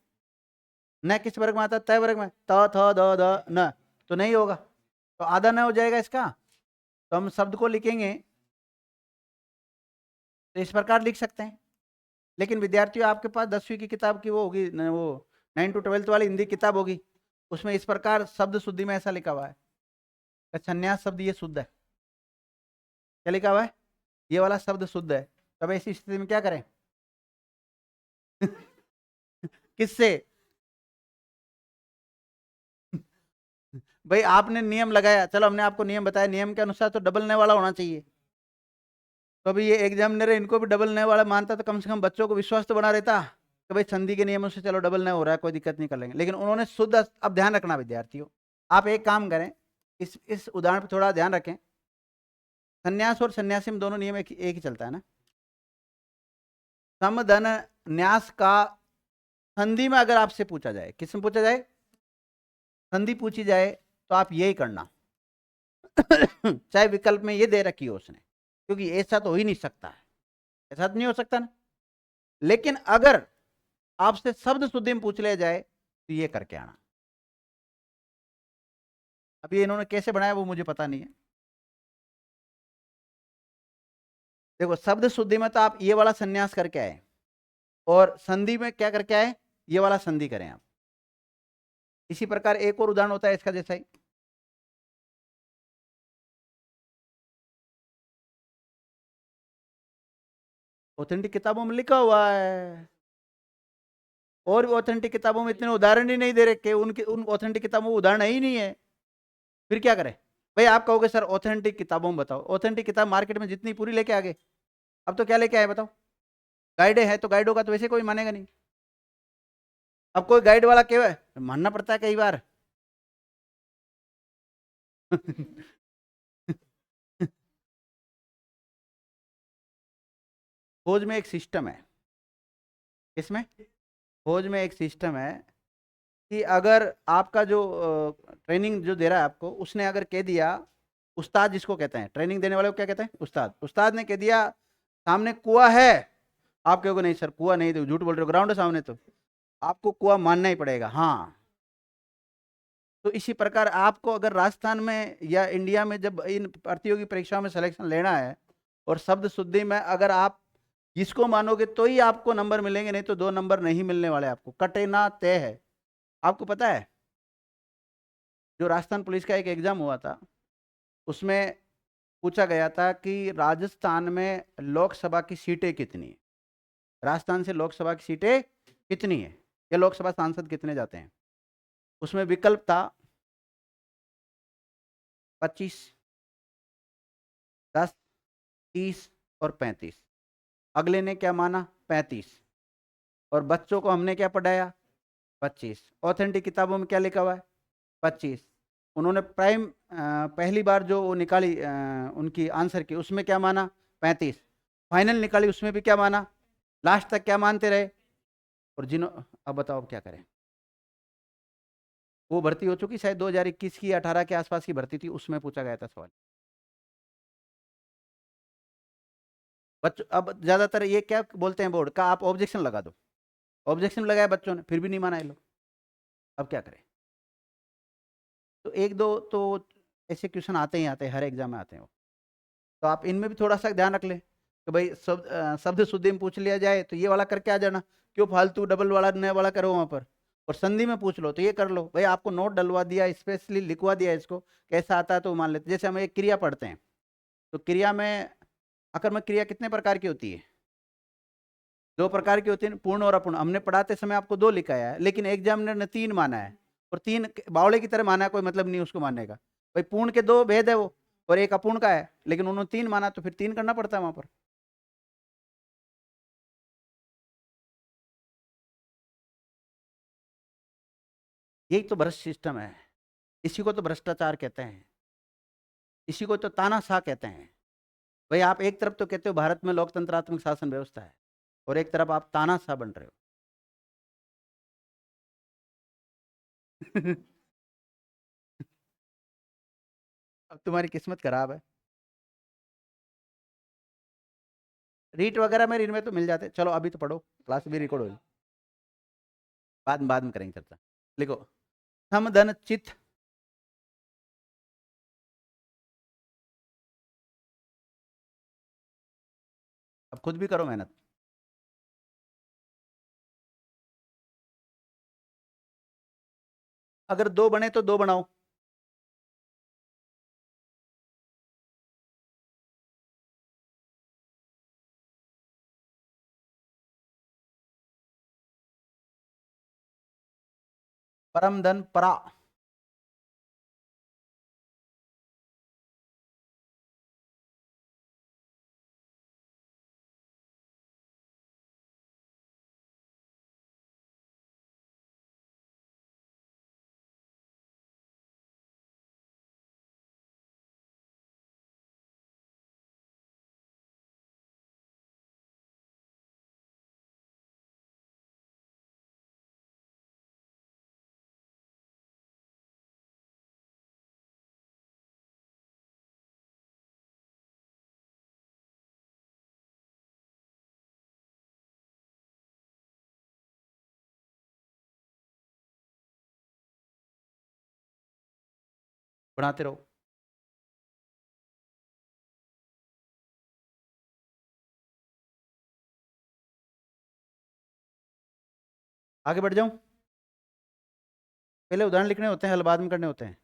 न किस वर्ग में आता है? तय वर्ग में, त थ द द न, तो नहीं होगा, तो आधा न हो जाएगा इसका। तो हम शब्द को लिखेंगे तो इस प्रकार लिख सकते हैं। लेकिन विद्यार्थियों आपके पास 10वीं की किताब की वो होगी वो 9 to 12 वाली हिंदी किताब होगी, उसमें इस प्रकार शब्द शुद्धि में ऐसा लिखा हुआ है, संन्यास शब्द ये शुद्ध है। क्या लिखा हुआ है? ये वाला शब्द शुद्ध है। तब ऐसी स्थिति में क्या करें? किससे? भाई आपने नियम लगाया, चलो हमने आपको नियम बताया, नियम के अनुसार तो डबल ने वाला होना चाहिए। तो अभी ये एग्जामिनर है, इनको भी डबल ने वाला मानता तो कम से कम बच्चों को विश्वास तो बना रहता कि भाई संधि के नियमों से चलो डबल ने हो रहा है, कोई दिक्कत नहीं, कर लेंगे। लेकिन उन्होंने शुद्ध, अब ध्यान रखना विद्यार्थियों, आप एक काम करें, इस उदाहरण पर थोड़ा ध्यान रखें। संन्यास और सन्यासी में दोनों नियम एक ही चलता है ना। समधन न्यास का संधि में अगर आपसे पूछा जाए, किसमें पूछा जाए? संधि पूछी जाए, तो आप यही करना। चाहे विकल्प में ये दे रखी हो उसने, क्योंकि ऐसा तो हो ही नहीं सकता है, ऐसा तो नहीं हो सकता ना। लेकिन अगर आपसे शब्द शुद्धि में पूछ लिया जाए तो ये करके आना। अभी इन्होंने कैसे बनाया वो मुझे पता नहीं है। देखो शब्द शुद्धि में तो आप ये वाला संन्यास करके आए, और संधि में क्या करके आए? ये वाला संधि करें आप। इसी प्रकार एक और उदाहरण होता है इसका जैसा ही। ऑथेंटिक किताबों में लिखा हुआ है, और भी ऑथेंटिक किताबों में इतने उदाहरण ही नहीं दे रखे, उनके उन ऑथेंटिक किताबों में उदाहरण ही नहीं है, फिर क्या करें? भाई आप कहोगे सर ऑथेंटिक किताबों में बताओ, ऑथेंटिक किताब मार्केट में जितनी पूरी लेके आ गए, अब तो क्या लेके आए बताओ? गाइडे है, तो गाइडों का तो वैसे कोई मानेगा नहीं। अब कोई गाइड वाला क्या मानना पड़ता है कई बार। खोज में एक सिस्टम है। इसमें खोज में एक सिस्टम है कि अगर आपका जो ट्रेनिंग जो दे रहा है आपको, उसने अगर कह दिया, उस्ताद जिसको कहते हैं, ट्रेनिंग देने वाले को क्या कहते हैं? उस्ताद। उस्ताद ने कह दिया सामने कुआं है, आप कहोगे नहीं सर कुआं नहीं, तो झूठ बोल रहे हो, ग्राउंड है सामने, तो आपको कुआं मानना ही पड़ेगा। हाँ, तो इसी प्रकार आपको अगर राजस्थान में या इंडिया में जब इन प्रतियोगी परीक्षाओं में सिलेक्शन लेना है, और शब्द शुद्धि में अगर आप इसको मानोगे तो ही आपको नंबर मिलेंगे, नहीं तो 2 नंबर नहीं मिलने वाले आपको, कटे ना तय है। आपको पता है जो राजस्थान पुलिस का एक एग्जाम हुआ था, उसमें पूछा गया था कि राजस्थान में लोकसभा की सीटें कितनी है, राजस्थान से लोकसभा की सीटें कितनी है, या लोकसभा सांसद कितने जाते हैं। उसमें विकल्प था 25, 10, 30 और 35। अगले ने क्या माना? 35। और बच्चों को हमने क्या पढ़ाया? 25। ऑथेंटिक किताबों में क्या लिखा हुआ है? 25। उन्होंने प्राइम पहली बार जो वो निकाली उनकी आंसर की, उसमें क्या माना? 35। फाइनल निकाली, उसमें भी क्या माना? लास्ट तक क्या मानते रहे? और जिन्हों अब बताओ अब क्या करें? वो भर्ती हो चुकी शायद 2021 की 18 के आसपास की भर्ती थी, उसमें पूछा गया था सवाल। बच्चों अब ज्यादातर ये क्या बोलते हैं बोर्ड का, आप ऑब्जेक्शन लगा दो। ऑब्जेक्शन लगाया बच्चों ने, फिर भी नहीं माना ये लोग। अब क्या करें? तो एक दो तो ऐसे क्वेश्चन आते ही आते हैं, हर एग्जाम में आते हैं वो। तो आप इनमें भी थोड़ा सा ध्यान रख लें कि भाई शब्द शुद्धि में पूछ लिया जाए तो ये वाला करके आ जाना, क्यों फालतू डबल वाला नया वाला करो वहां पर। और संधि में पूछ लो तो ये कर लो भाई, आपको नोट डलवा दिया, स्पेशली लिखवा दिया इसको, कैसा आता है तो मान लेते। जैसे हम एक क्रिया पढ़ते हैं, तो क्रिया में अकर्मक क्रिया कितने प्रकार की होती है? दो प्रकार की होती है, पूर्ण और अपूर्ण। हमने पढ़ाते समय आपको दो लिखाया है, लेकिन एग्जामिनर ने तीन माना है, और तीन बावड़े की तरह माना है, कोई मतलब नहीं उसको मानने का। भाई पूर्ण के दो भेद है वो, और एक अपूर्ण का है, लेकिन उन्होंने तीन माना, तो फिर तीन करना पड़ता है वहां पर। यही तो भ्रष्ट सिस्टम है, इसी को तो भ्रष्टाचार कहते हैं, इसी को तो तानाशाह कहते हैं। भाई आप एक तरफ तो कहते हो भारत में लोकतंत्रात्मक शासन व्यवस्था है, और एक तरफ आप तानाशाह बन रहे हो। अब तुम्हारी किस्मत खराब है। रीट वगैरह में इनमें तो मिल जाते। चलो अभी तो पढ़ो, क्लास भी रिकॉर्ड होगी, बाद में करेंगे चर्चा। लिखो, सम धन चित, अब खुद भी करो मेहनत। अगर दो बने तो दो बनाओ। परम धन परा, बनाते रहो। आगे बढ़ जाऊं? पहले उदाहरण लिखने होते हैं, हल बाद में करने होते हैं।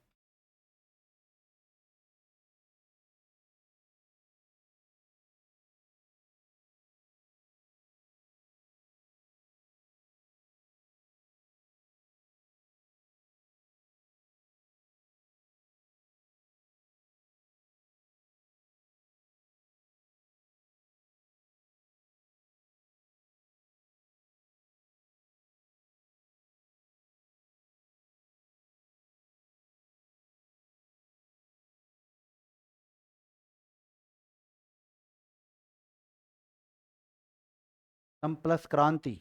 सम प्लस क्रांति,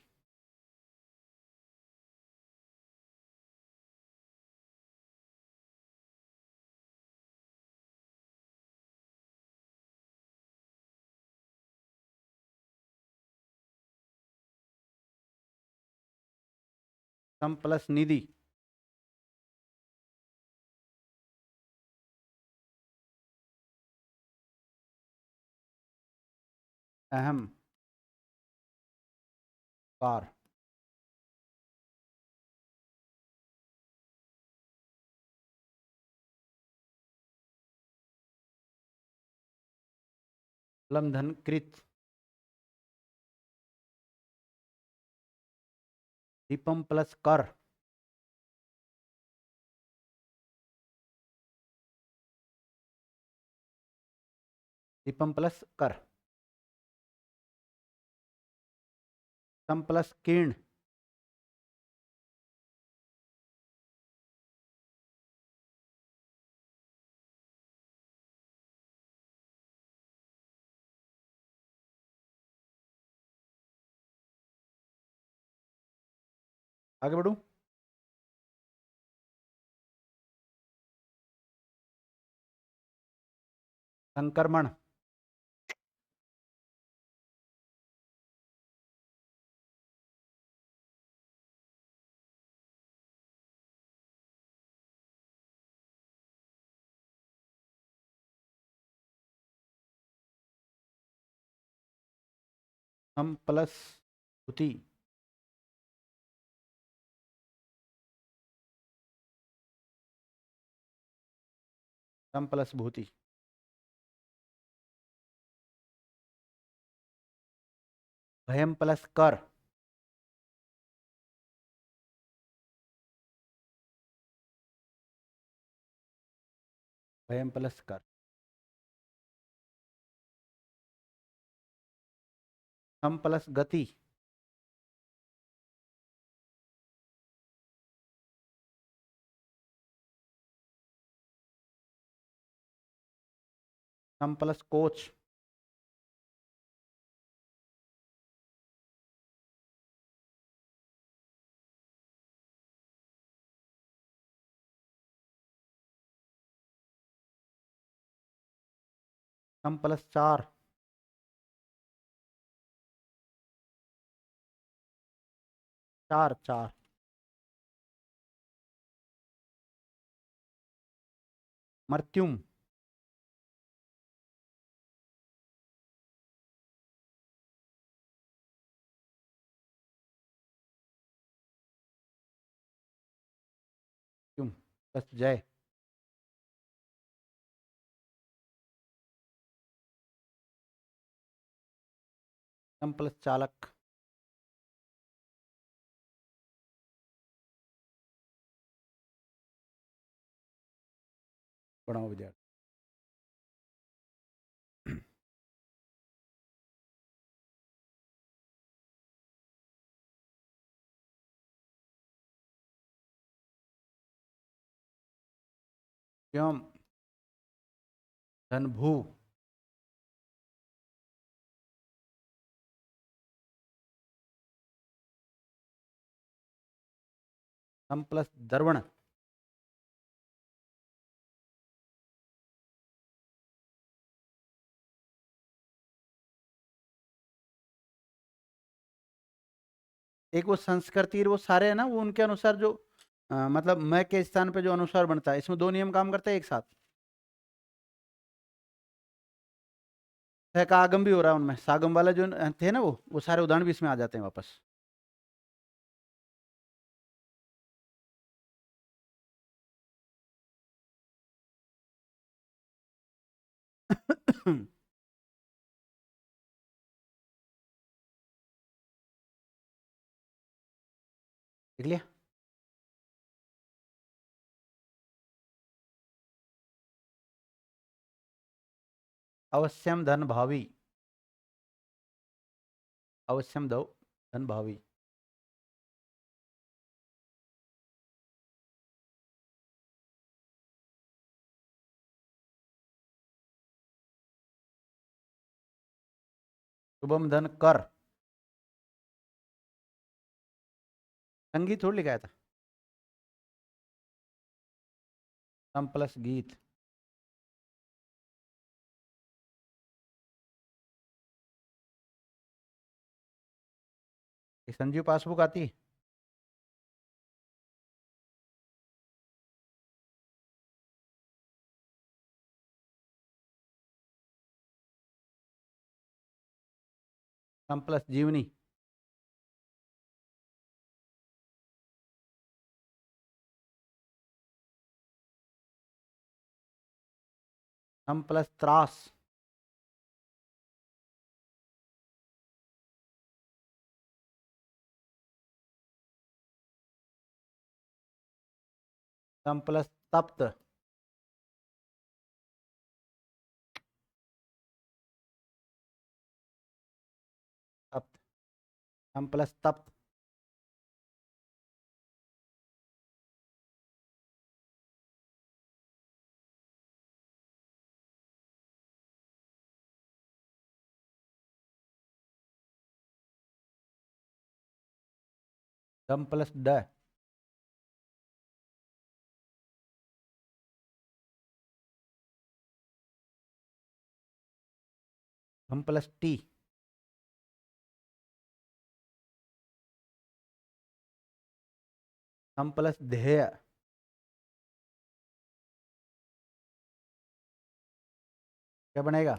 सम प्लस निधि, अहम कार, लम धन कृत, दीपम प्लस कर, दीपम प्लस कर, सम प्लस किरण, आगे बढ़ू? संक्रमण, हम प्लस भूति, हम प्लस भूति, भयम प्लस कर, भयम प्लस कर, हम प्लस गति, हम प्लस कोच, हम प्लस चार, चार चार, मर्त्युम, क्युम प्लस जय, हम प्लस चालक, बढ़ाओ विद्यार्थी, क्यों धन भू, हम प्लस दर्वण, एक वो संस्कृति वो सारे है ना, वो उनके अनुसार जो मतलब मैं के स्थान पे जो अनुसार बनता है, इसमें दो नियम काम करते हैं एक साथ। है का आगम भी हो रहा है उनमें, सागम वाला जो थे ना वो सारे उदाहरण भी इसमें आ जाते हैं वापस। देख लिया। अवश्यम धन भावी, अवश्यम दो धन भावी, शुभम धन कर, संगीत थोड़ी लिखाया था, सम प्लस गीत, ये संजीव पासबुक आती है। सम प्लस जीवनी, सम प्लस त्रास, सम प्लस तप्त, तप्त, सम प्लस तप्त, सम प्लस ड, हम प्लस टी, हम प्लस ध्येय, क्या बनेगा?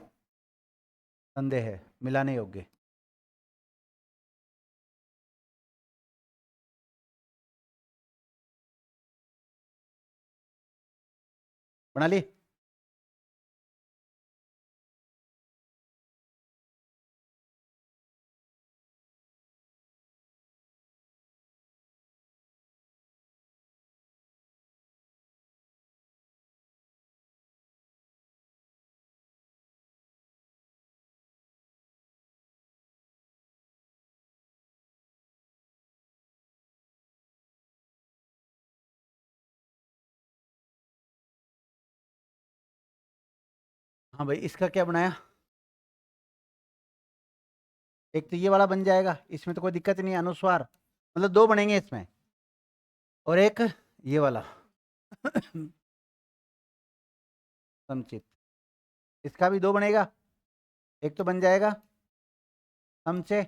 संदेह, मिलाने योग्य। बना ली? हाँ भाई, इसका क्या बनाया? एक तो ये वाला बन जाएगा, इसमें तो कोई दिक्कत नहीं है, अनुस्वार मतलब दो बनेंगे इसमें, और एक ये वाला समचित, इसका भी दो बनेगा। एक तो बन जाएगा समचे,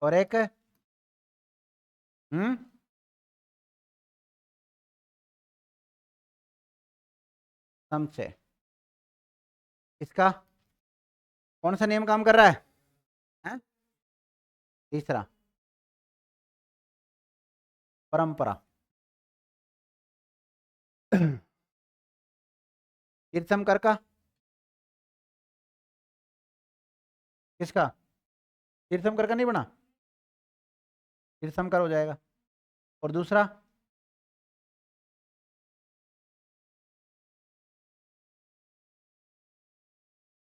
और एक हम्म समचे। इसका कौन सा नियम काम कर रहा है? हैं? तीसरा, परंपरा। तीर्थंकर का, किसका? तीर्थंकर का नहीं बना, तीर्थंकर हो जाएगा। और दूसरा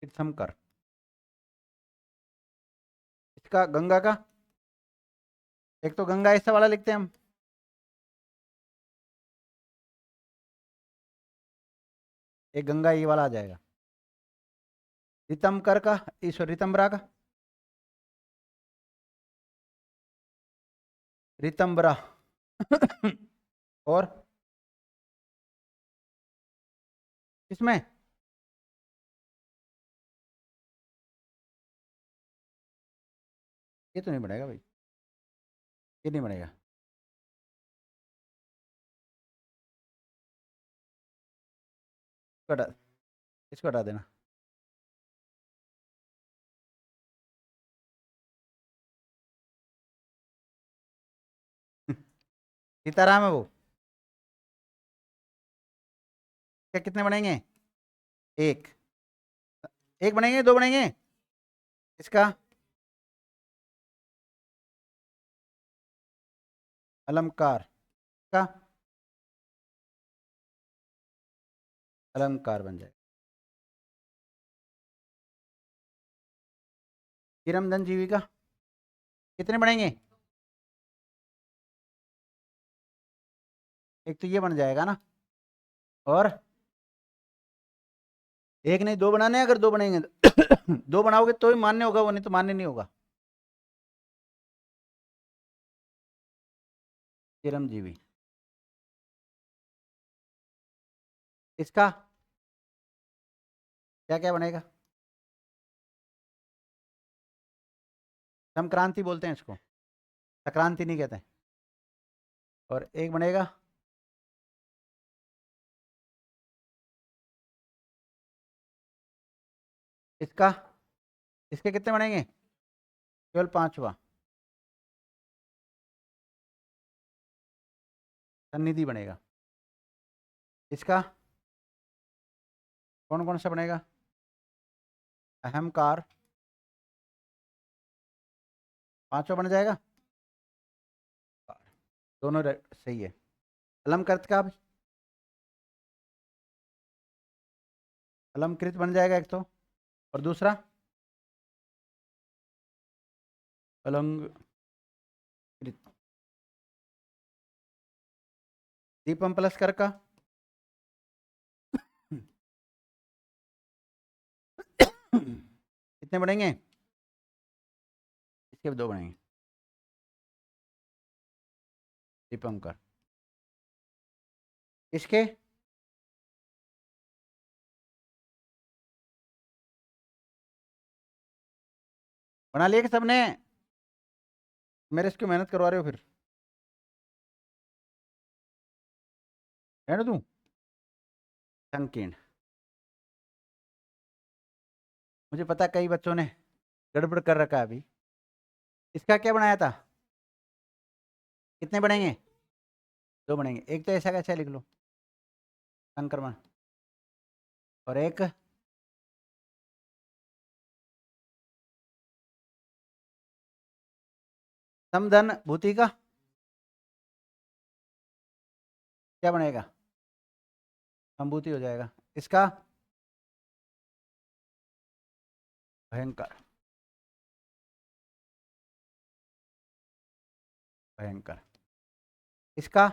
तीर्थंकर। इसका गंगा का, एक तो गंगा ऐसा वाला लिखते हैं हम, एक गंगा ये वाला आ जाएगा। रितमकर का, ईश्वर रितंबरा का, रितंबरा और किसमें? ये तो नहीं बनेगा भाई, ये नहीं बनेगा। इसको हटा, इसको हटा देना। सीताराम है वो। क्या कितने बनेंगे? एक, एक बनेंगे दो बनेंगे? इसका अलंकार का, अलंकार बन जाए। किरमधन जीविका कितने बनेंगे? एक तो ये बन जाएगा ना, और एक नहीं दो बनाने हैं, अगर दो बनेंगे तो दो बनाओगे तो ही मान्य होगा, वो नहीं तो मान्य नहीं होगा। चिरंजीवी, इसका क्या क्या बनेगा? संक्रांति बोलते हैं इसको, संक्रांति नहीं कहते हैं। और एक बनेगा इसका, इसके कितने बनेंगे? केवल पांचवा, सन्निधि बनेगा। इसका कौन कौन सा बनेगा? अहमकार, पांचवा बन जाएगा। दोनों सही है। अलमकृत का भी, अलमकृत बन जाएगा एक तो, और दूसरा अलंकृत। दीपम प्लस कर का कितने बनेंगे? इसके भी दो बनेंगे, दीपम कर। इसके बना लिए कि सबने? मेरे इसको मेहनत करवा रहे हो फिर? रहने दूं? संकीर्ण, मुझे पता है कई बच्चों ने गड़बड़ कर रखा है अभी। इसका क्या बनाया था? कितने बनेंगे? दो बनेंगे। एक तो ऐसा कैसा लिख लो, संक्रमण। और एक समधन भूति का क्या बनेगा? संभूति हो जाएगा। इसका भयंकर। भयंकर। इसका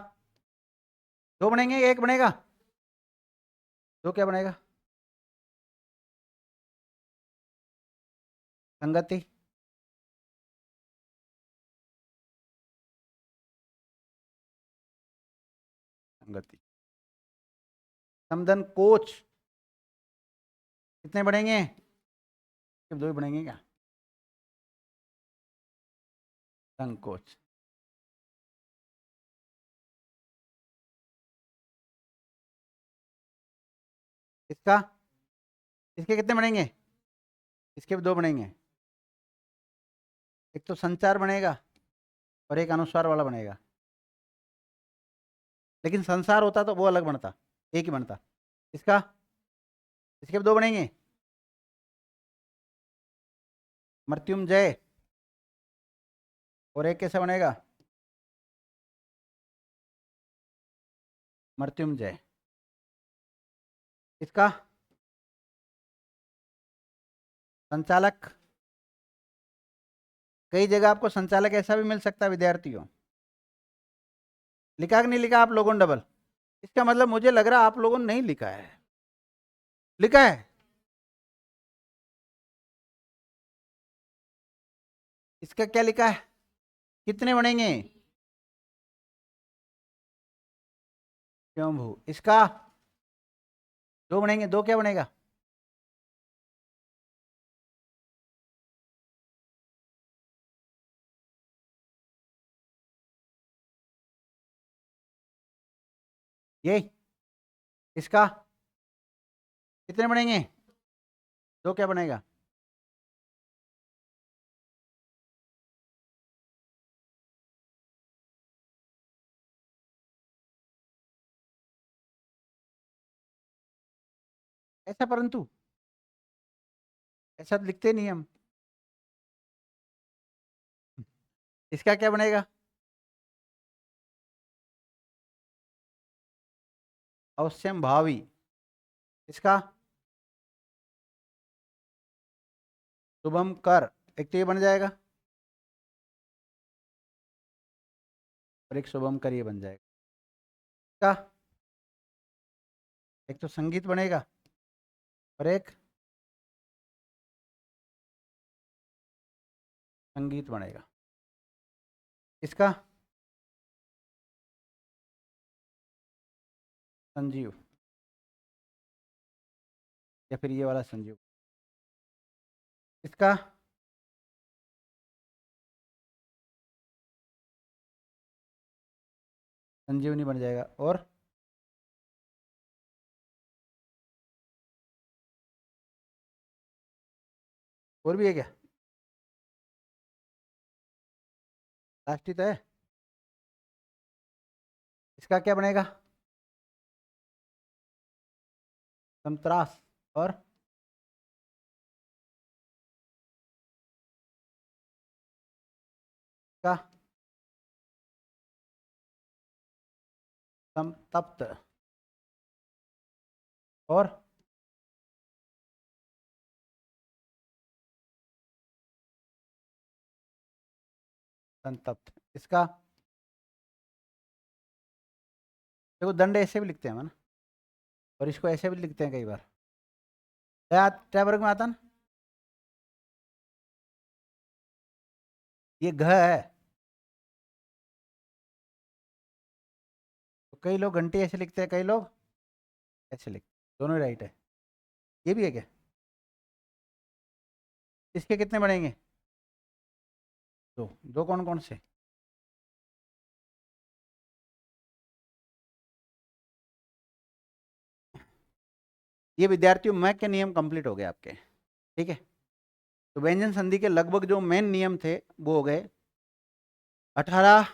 दो बनेंगे, एक बनेगा? दो क्या बनेगा? संगति। संगति। समधन कोच कितने बनेंगे? सिर्फ दो ही बनेंगे क्या? संकोच। इसका इसके कितने बनेंगे? इसके भी दो बनेंगे। एक तो संचार बनेगा और एक अनुस्वार वाला बनेगा। लेकिन संसार होता तो वो अलग बनता, एक ही बनता। इसका इसके भी दो बनेंगे। मृत्युंजय। और एक कैसे बनेगा? मृत्युंजय। इसका संचालक। कई जगह आपको संचालक ऐसा भी मिल सकता है विद्यार्थियों। लिखा कि नहीं लिखा आप लोगों ने डबल? इसका मतलब मुझे लग रहा है आप लोगों ने नहीं लिखा है। लिखा है? इसका क्या लिखा है? कितने बनेंगे? क्यों भू? इसका दो बनेंगे। दो क्या बनेगा? ये इसका कितने बनेंगे? दो क्या बनेगा? ऐसा परंतु ऐसा तो लिखते नहीं हम। इसका क्या बनेगा? अवश्यम भावी। इसका शुभम कर। एक तो ये बन जाएगा और एक शुभम कर ये बन जाएगा। इसका एक तो संगीत बनेगा और एक संगीत बनेगा। इसका संजीव या फिर ये वाला संजीव। इसका संजीवनी बन जाएगा। और भी है क्या? लास्ट ही तो है। इसका क्या बनेगा? संतरास। और इसका संतप्त। और संतप्त। इसका देखो दंड ऐसे भी लिखते हैं ना, और इसको ऐसे भी लिखते हैं कई बार। क्या वर्ग में आता ना? ये घ है। तो कई लोग घंटी ऐसे लिखते हैं, कई लोग ऐसे लिखते हैं, दोनों राइट है। ये भी है क्या? इसके कितने बनेंगे? दो। दो कौन कौन से? ये विद्यार्थियों मैक के नियम कंप्लीट हो गए आपके। ठीक है, तो व्यंजन संधि के लगभग जो मेन नियम थे वो हो गए। 18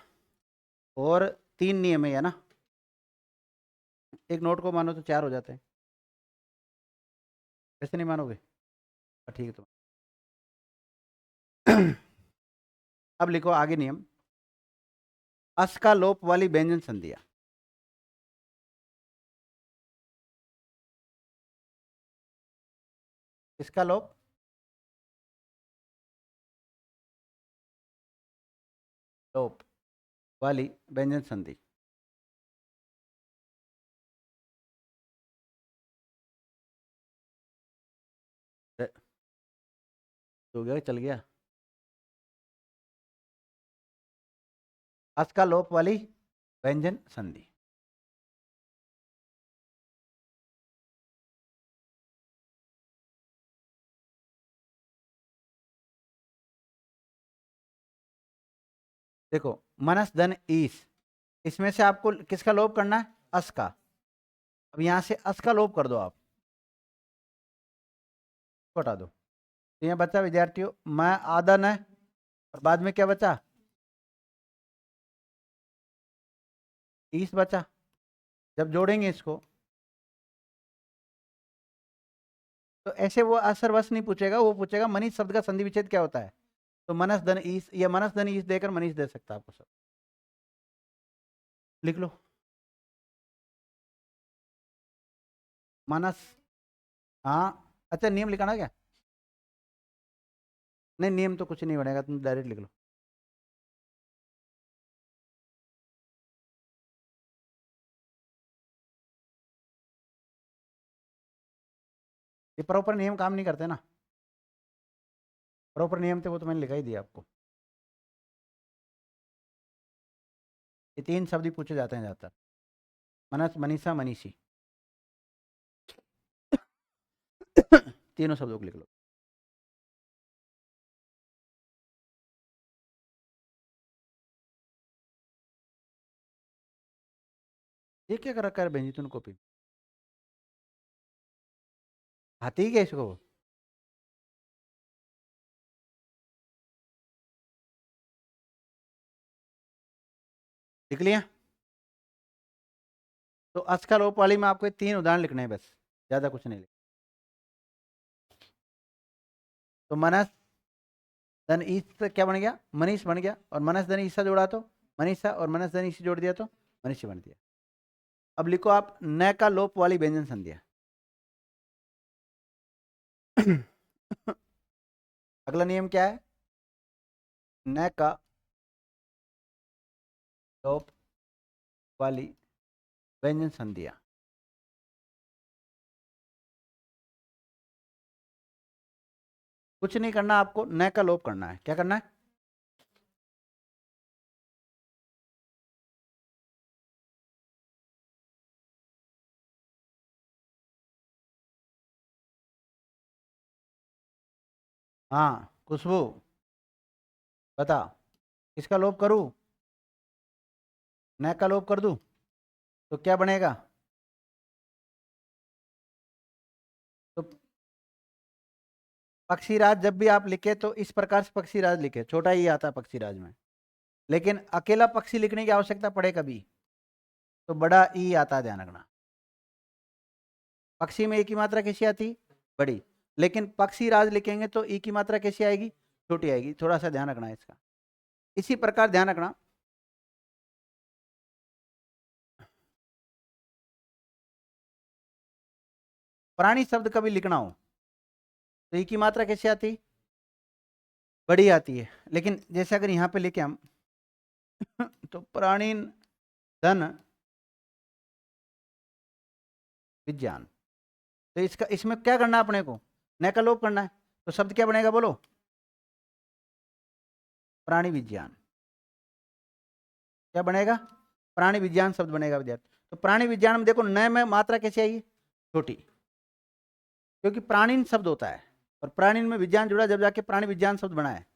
और 3 नियम है ना? एक नोट को मानो तो 4 हो जाते हैं। वैसे नहीं मानोगे? ठीक है। तो अब लिखो आगे नियम। अस का लोप वाली व्यंजन संधियां। इसका लोप लोप वाली व्यंजन संधि। हो गया, चल गया। अस का लोप वाली व्यंजन संधि। देखो मनस धन ईस, इसमें से आपको किसका लोप करना है? अस का। अब यहां से अस का लोप कर दो आप, हटा दो। तो यहाँ बचा विद्यार्थियों मैं आदन है, और बाद में क्या बचा? ईस बचा। जब जोड़ेंगे इसको तो ऐसे वो असर वश नहीं पूछेगा, वो पूछेगा मनीष शब्द का संधि विच्छेद क्या होता है। तो मनस धन ईस, या मनस धन ईस देकर मनीष दे सकता है आपको सब। लिख लो मनस। हाँ अच्छा, नियम लिखाना क्या? नहीं नियम तो कुछ नहीं बनेगा, तुम डायरेक्ट लिख लो। ये प्रॉपर नियम काम नहीं करते ना। प्रॉपर नियम थे वो तो मैंने लिखा ही दिया आपको। ये 3 शब्द ही पूछे जाते हैं ज्यादातर। मनस, मनीषा, मनीषी। तीनों शब्दों को लिख लो। ये क्या कर रखा है बेंजी तूने कॉपी? आती ही क्या इसको? लिख लिया? तो अस का लोप वाली में आपको 3 उदाहरण लिखने हैं बस, ज्यादा कुछ नहीं लिख। तो मनस धन ईस से क्या बन गया? मनीष बन गया। और मनस धन ईसा जोड़ा तो मनीषा, और मनस धन ईसी जोड़ दिया तो मनीषी बन दिया। अब लिखो आप न का लोप वाली व्यंजन संध्या। अगला नियम क्या है? न का लोप वाली व्यंजन संध्या। कुछ नहीं करना आपको, न का लोप करना है। क्या करना है? हाँ खुशबू बता, किसका लोप करूं? न का लोप कर दूं तो क्या बनेगा? तो पक्षीराज जब भी आप लिखे तो इस प्रकार से पक्षीराज लिखे, छोटा ही आता है पक्षीराज में। लेकिन अकेला पक्षी लिखने की आवश्यकता पड़े कभी तो बड़ा ई आता है, ध्यान रखना। पक्षी में ई की मात्रा कैसी आती? बड़ी। लेकिन पक्षीराज लिखेंगे तो ई की मात्रा कैसी आएगी? छोटी आएगी। थोड़ा सा ध्यान रखना है इसका। इसी प्रकार ध्यान रखना, प्राणी शब्द कभी लिखना हो तो ई की मात्रा कैसे आती? बड़ी आती है। लेकिन जैसे अगर यहाँ पे लिखे हम तो प्राणी धन विज्ञान, तो इसका इसमें क्या करना है अपने को? न का लोप करना है। तो शब्द क्या बनेगा बोलो? प्राणी विज्ञान। क्या बनेगा? प्राणी विज्ञान शब्द बनेगा विद्यार्थी। तो प्राणी विज्ञान में देखो न में मात्रा कैसे आई? छोटी, क्योंकि प्राणीन शब्द होता है और प्राणीन में विज्ञान जुड़ा, जब जाके प्राणी विज्ञान शब्द बना है।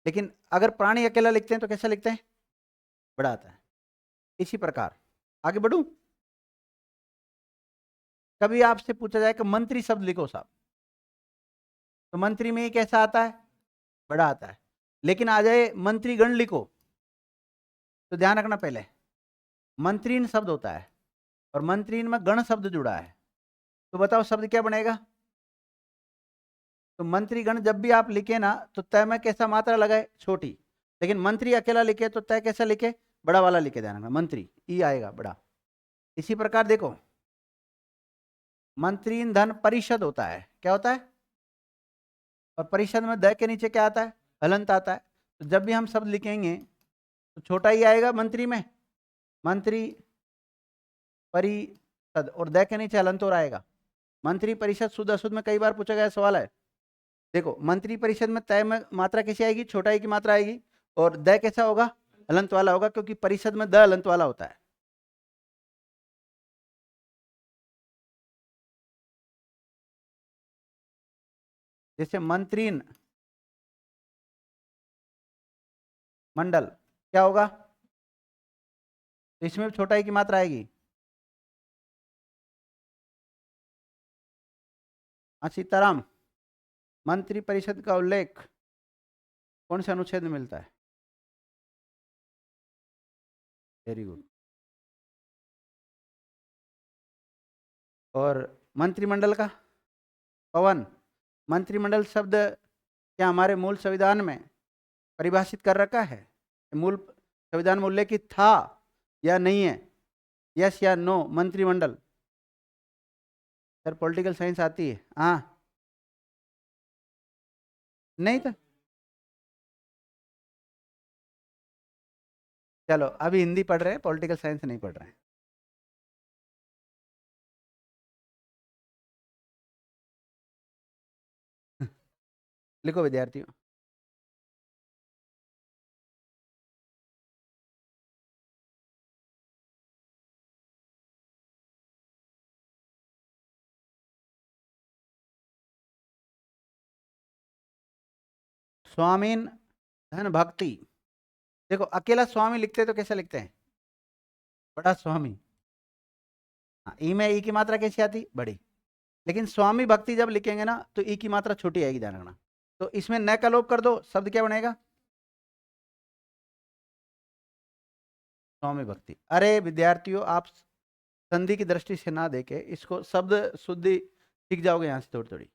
लेकिन अगर प्राणी अकेला लिखते हैं तो कैसा लिखते हैं? बड़ा आता है। इसी प्रकार आगे बढ़ू। कभी आपसे पूछा जाए कि मंत्री शब्द लिखो साहब, तो मंत्री में कैसा आता है? बड़ा आता है। लेकिन आ जाए मंत्रीगण लिखो तो ध्यान रखना, पहले मंत्रीन शब्द होता है और मंत्रीन में गण शब्द जुड़ा है। तो बताओ शब्द क्या बनेगा? तो मंत्रीगण जब भी आप लिखे ना तो तय में कैसा मात्रा लगाए? छोटी। लेकिन मंत्री अकेला लिखे तो तय कैसा लिखे? बड़ा वाला लिखे जाना, मंत्री ई आएगा बड़ा। इसी प्रकार देखो, मंत्री धन परिषद होता है, क्या होता है? और परिषद में द के नीचे क्या आता है? हलंत आता है। तो जब भी हम शब्द लिखेंगे तो छोटा ही आएगा मंत्री में, मंत्री परिषद, और द के नीचे हलंत और आएगा। मंत्री परिषद शुद्ध अशुद्ध में कई बार पूछा गया सवाल है। देखो मंत्री परिषद में तय में मात्रा कैसी आएगी? छोटा ही की मात्रा आएगी। और द कैसा होगा? हलंत वाला होगा, क्योंकि परिषद में द हलंत वाला होता है। जैसे मंत्री मंडल क्या होगा? तो इसमें भी छोटा ही की मात्रा आएगी। सीताराम, मंत्री परिषद का उल्लेख कौन से अनुच्छेद में मिलता है? Very good. और मंत्रिमंडल का? पवन, मंत्रिमंडल शब्द क्या हमारे मूल संविधान में परिभाषित कर रखा है? मूल संविधान में उल्लेखित था या नहीं है? यस या नो? मंत्रिमंडल सर पॉलिटिकल साइंस आती है? हाँ, नहीं तो चलो अभी हिंदी पढ़ रहे हैं, पॉलिटिकल साइंस नहीं पढ़ रहे हैं। लिखो विद्यार्थियों, स्वामीन धन भक्ति। देखो अकेला स्वामी लिखते हैं तो कैसा लिखते हैं? बड़ा स्वामी। हाँ, ई में ई की मात्रा कैसी आती? बड़ी। लेकिन स्वामी भक्ति जब लिखेंगे ना तो ई की मात्रा छोटी आएगी, ध्यान रखना। तो इसमें न का लोप कर दो, शब्द क्या बनेगा? स्वामी भक्ति। अरे विद्यार्थियों, आप संधि की दृष्टि से ना देखे इसको, शब्द शुद्धि सीख जाओगे यहाँ से थोड़ी थोड़ी।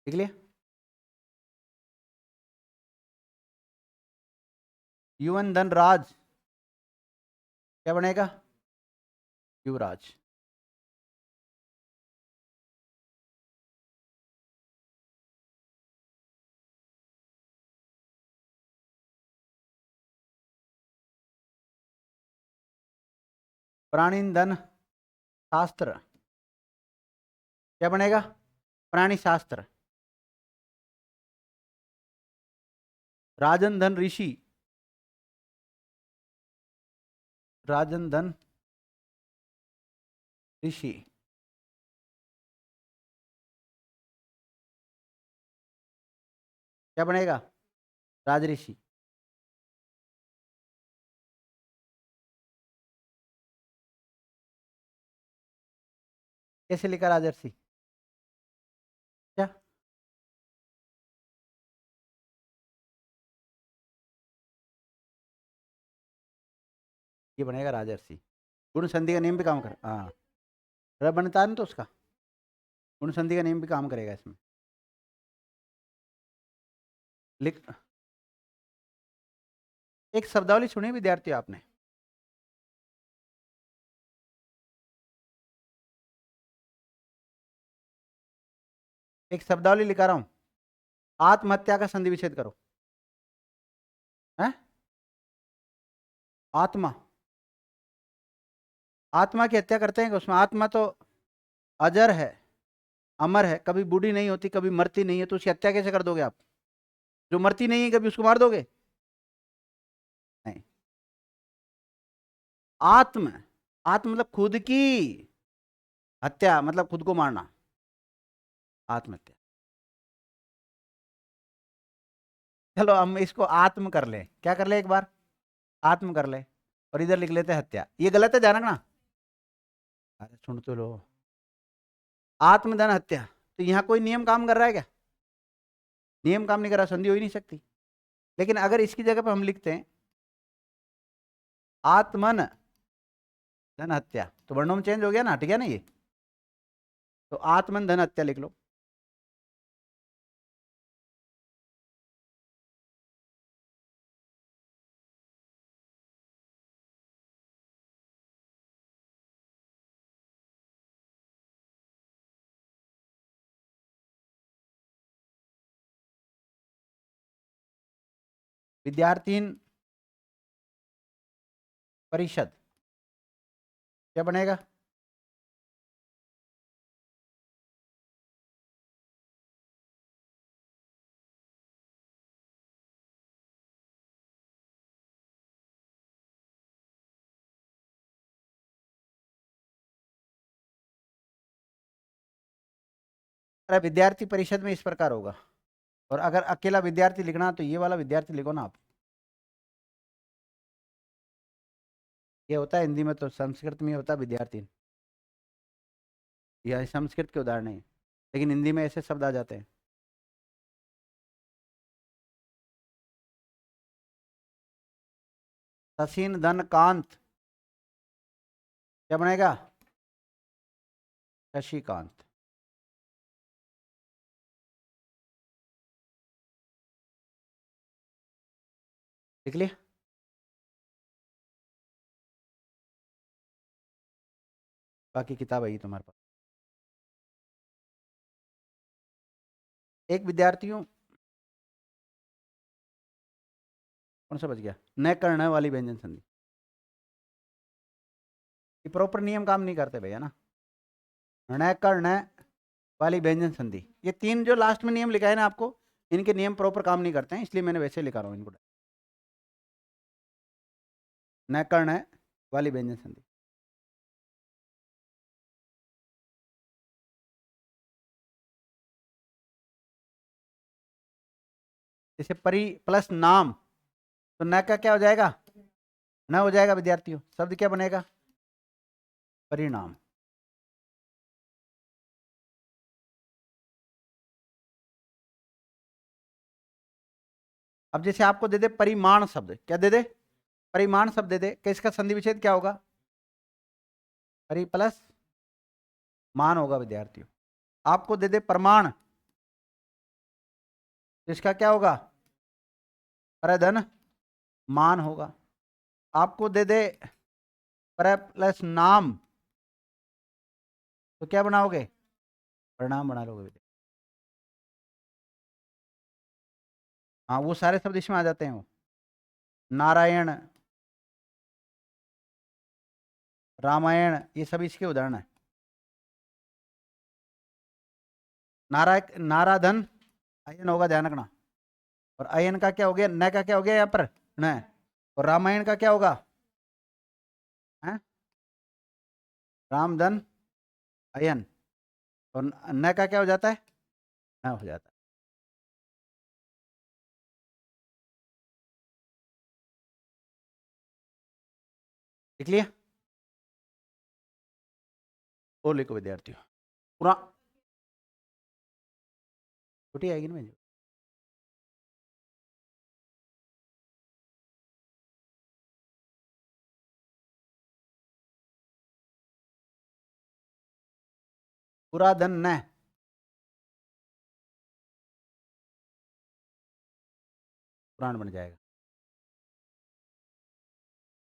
ठीक लिया? युवन धन राज क्या बनेगा? युवराज। प्राणी धन शास्त्र क्या बनेगा? प्राणी शास्त्र। राजन धन ऋषि, राजन धन ऋषि। क्या बनेगा? राजऋषि। कैसे लिखा राजर्षि? क्या? ये बनेगा राजर्षि। गुण संधि का नियम भी काम कर, हाँ र बनता है ना, तो उसका गुण संधि का नियम भी काम करेगा इसमें। लिख, एक शब्दावली सुनी विद्यार्थी आपने? एक शब्दावली लिखा रहा हूं, आत्महत्या का संधि विच्छेद करो। है? आत्मा, आत्मा की हत्या करते हैं कि उसमें आत्मा तो अजर है, अमर है, कभी बूढ़ी नहीं होती, कभी मरती नहीं है, तो उसकी हत्या कैसे कर दोगे आप? जो मरती नहीं है कभी उसको मार दोगे? नहीं। आत्म, आत्म मतलब खुद की, हत्या मतलब खुद को मारना, आत्महत्या। चलो हम इसको आत्म कर ले, क्या कर ले एक बार? आत्म कर ले, और इधर लिख लेते हैं हत्या। ये गलत है, ध्यान रखना। अरे सुन तो लो, आत्मदान हत्या, तो यहाँ कोई नियम काम कर रहा है क्या? नियम काम नहीं कर रहा, संधि हो ही नहीं सकती। लेकिन अगर इसकी जगह पर हम लिखते हैं आत्मन धन हत्या, तो वर्णों में चेंज हो गया ना, हट गया ना ये। तो आत्मन धन हत्या लिख लो। विद्यार्थी परिषद क्या बनेगा? अरे विद्यार्थी परिषद में इस प्रकार होगा, और अगर अकेला विद्यार्थी लिखना तो ये वाला विद्यार्थी लिखो ना आप। ये होता है हिंदी में, तो संस्कृत में होता है विद्यार्थी। यह संस्कृत के उदाहरण है, लेकिन हिंदी में ऐसे शब्द आ जाते हैं। ससीन धन कांत क्या बनेगा? शशिकांत। लिख लिया? बाकी किताब है तुम्हारे पास। एक विद्यार्थियों, कौन सा बच गया? न करने वाली व्यंजन संधि। ये प्रॉपर नियम काम नहीं करते भैया ना। न करने वाली व्यंजन संधि, ये तीन जो लास्ट में नियम लिखा है ना आपको, इनके नियम प्रॉपर काम नहीं करते हैं, इसलिए मैंने वैसे लिखा रहा हूँ इनको। न करने वाली व्यंजन संधि। जैसे परि प्लस नाम, तो न का क्या हो जाएगा? न हो जाएगा विद्यार्थियों। शब्द क्या बनेगा? परिणाम। अब जैसे आपको दे दे परिमाण शब्द, क्या दे दे? परिमाण शब्द दे दे, कि इसका संधि विच्छेद क्या होगा? परि प्लस मान होगा विद्यार्थियों। आपको दे दे प्रमाण, तो इसका क्या होगा? परधन मान होगा। आपको दे दे पर प्लस नाम, तो क्या बनाओगे? परिणाम बना लोगे। हाँ, वो सारे शब्द इसमें आ जाते हैं। वो नारायण, रामायण, ये सब इसके उदाहरण है। नाराधन अयन होगा, ध्यान रखना। और अयन का क्या हो गया? न का क्या हो गया यहाँ पर? न। और रामायण का क्या होगा? है रामधन अयन। और न का क्या हो जाता है? न हो जाता है। लिख लिया? वो लिखो विद्यार्थियों। पूरा छुट्टी आएगी ना। पूरा धन न, पुराण बन जाएगा।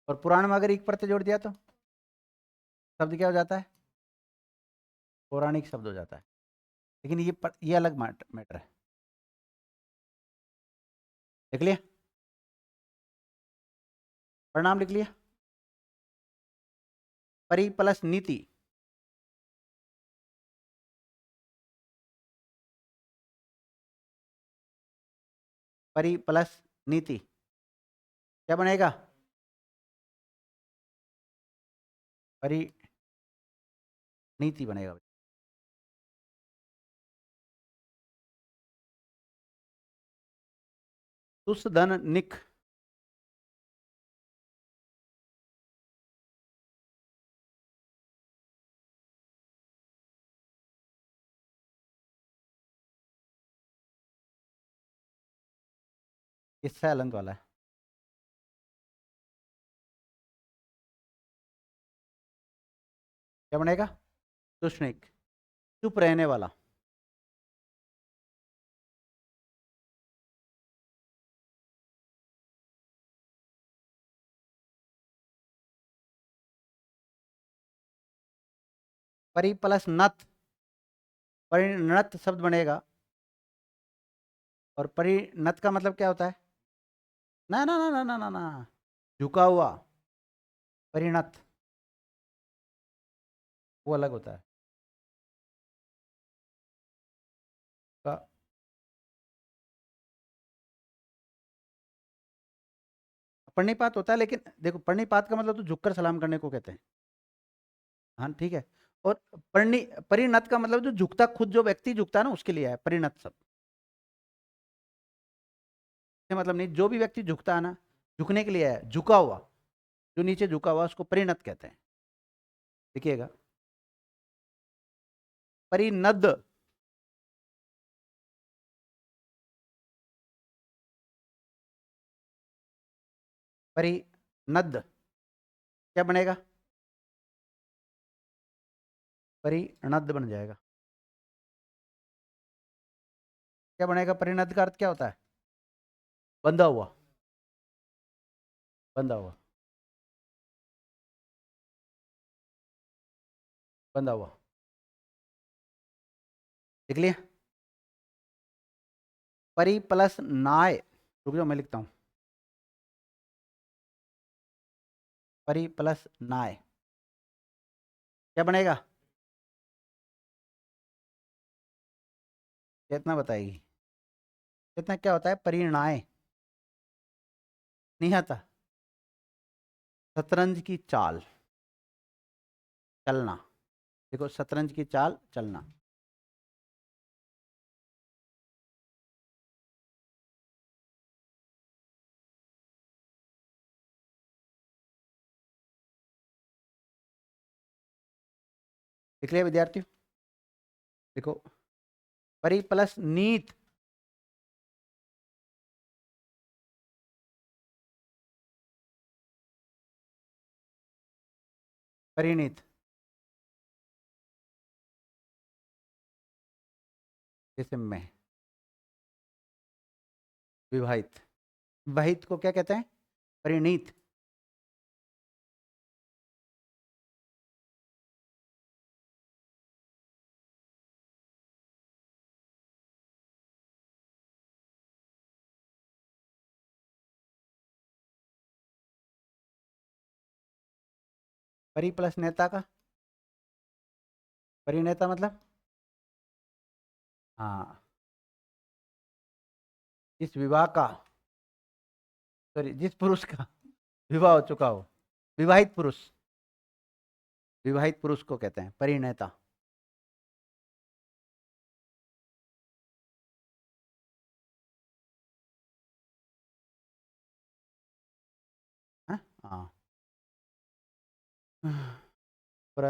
और पुराण में अगर एक प्रत्यय जोड़ दिया तो शब्द क्या हो जाता है? पौराणिक शब्द हो जाता है। लेकिन ये अलग मैटर है। लिख लिया? परिणाम लिख लिया? परि प्लस नीति, परि प्लस नीति क्या बनेगा? परि नीति बनेगा। तुस धन निक, किससे अलंत वाला है? क्या बनेगा? तुष्णिक, चुप रहने वाला। परि प्लस नत, परिणत शब्द बनेगा। और परिणत का मतलब क्या होता है? ना ना ना ना ना ना ना, झुका हुआ। परिणत वो अलग होता है। का प्रणिपात होता है, लेकिन देखो प्रणिपात का मतलब तो झुककर सलाम करने को कहते हैं। हाँ ठीक है। और परिणत का मतलब जो झुकता, खुद जो व्यक्ति झुकता है ना उसके लिए है परिणत शब्द। मतलब नहीं, जो भी व्यक्ति झुकता है ना, झुकने के लिए है, झुका हुआ, जो नीचे झुका हुआ उसको परिणत कहते हैं। देखिएगा, परिनद, परिनद क्या बनेगा? परिणद बन जाएगा। क्या बनेगा? परिणद का अर्थ क्या होता है? बंधा हुआ, बंधा हुआ, बंधा हुआ। देख लिया? परि प्लस नाय, रुक जाओ मैं लिखता हूं। परि प्लस नाय क्या बनेगा? कितना बताएगी? कितना क्या होता है? परिणाय नहीं आता। शतरंज की चाल, चलना। देखो, शतरंज की चाल चलना। देख लिया विद्यार्थियों? देखो, परि प्लस नीत, परिणीत, जैसे मैं, विवाहित। विवाहित को क्या कहते हैं? परिणीत। परि प्लस नेता का, परिनेता मतलब, हाँ, जिस विवाह का, सॉरी, जिस पुरुष का विवाह हो चुका हो, विवाहित पुरुष, विवाहित पुरुष को कहते हैं परिणेता। हाँ हाँ। पर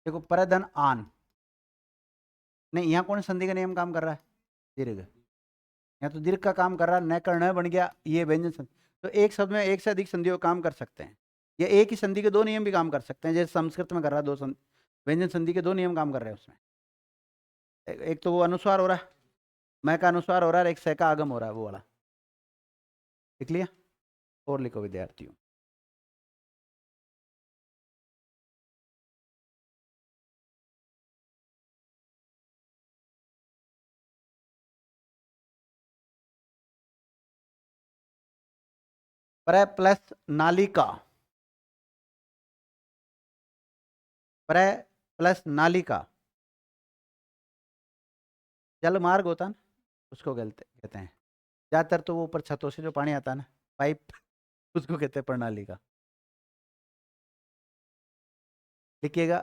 देखो, परधन आन, नहीं, यहाँ कौन संधि का नियम काम कर रहा है? दीर्घ। यहाँ तो दीर्घ का काम कर रहा है, न कर न बन गया, ये व्यंजन संधि। तो एक शब्द में एक से अधिक संधियों का काम कर सकते हैं, या एक ही संधि के दो नियम भी काम कर सकते हैं, जैसे संस्कृत में कर रहा है, व्यंजन संधि के दो नियम काम कर रहे हैं उसमें। एक तो वो अनुस्वार हो रहा है, मैं का अनुस्वार हो रहा है, और एक से का आगम हो रहा है, वो वाला। लिख लिया? और लिखो विद्यार्थियों। प्र प्लस नालिका, प्र प्लस नालिका, जल मार्ग होता है ना, उसको कहते कहते हैं। ज्यादातर तो वो ऊपर छतों से जो पानी आता है ना, पाइप, उसको कहते हैं प्रणाली का। लिखिएगा,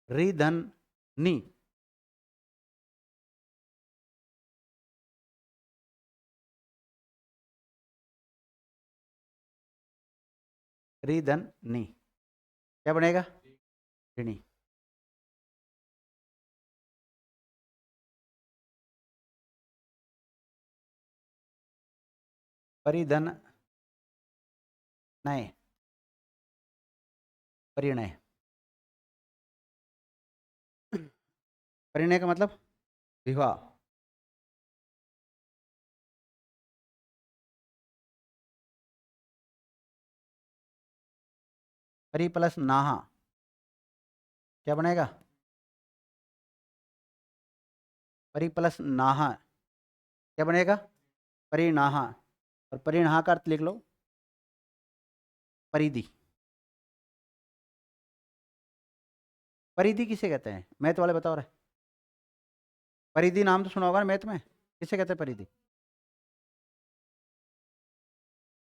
रिधन नी, रिधन नी क्या बनेगा? ऋणी। परिधन नय, परिणय। परिणय का मतलब विवाह। परि प्लस नाहा क्या बनेगा? परि प्लस नाहा क्या बनेगा? परिनाहा। और परिणाहा का अर्थ लिख लो परिधि। परिधि किसे कहते हैं? मैथ वाले बताओ रहे। परिधि नाम तो सुना होगा ना मैथ में, किसे कहते हैं परिधि?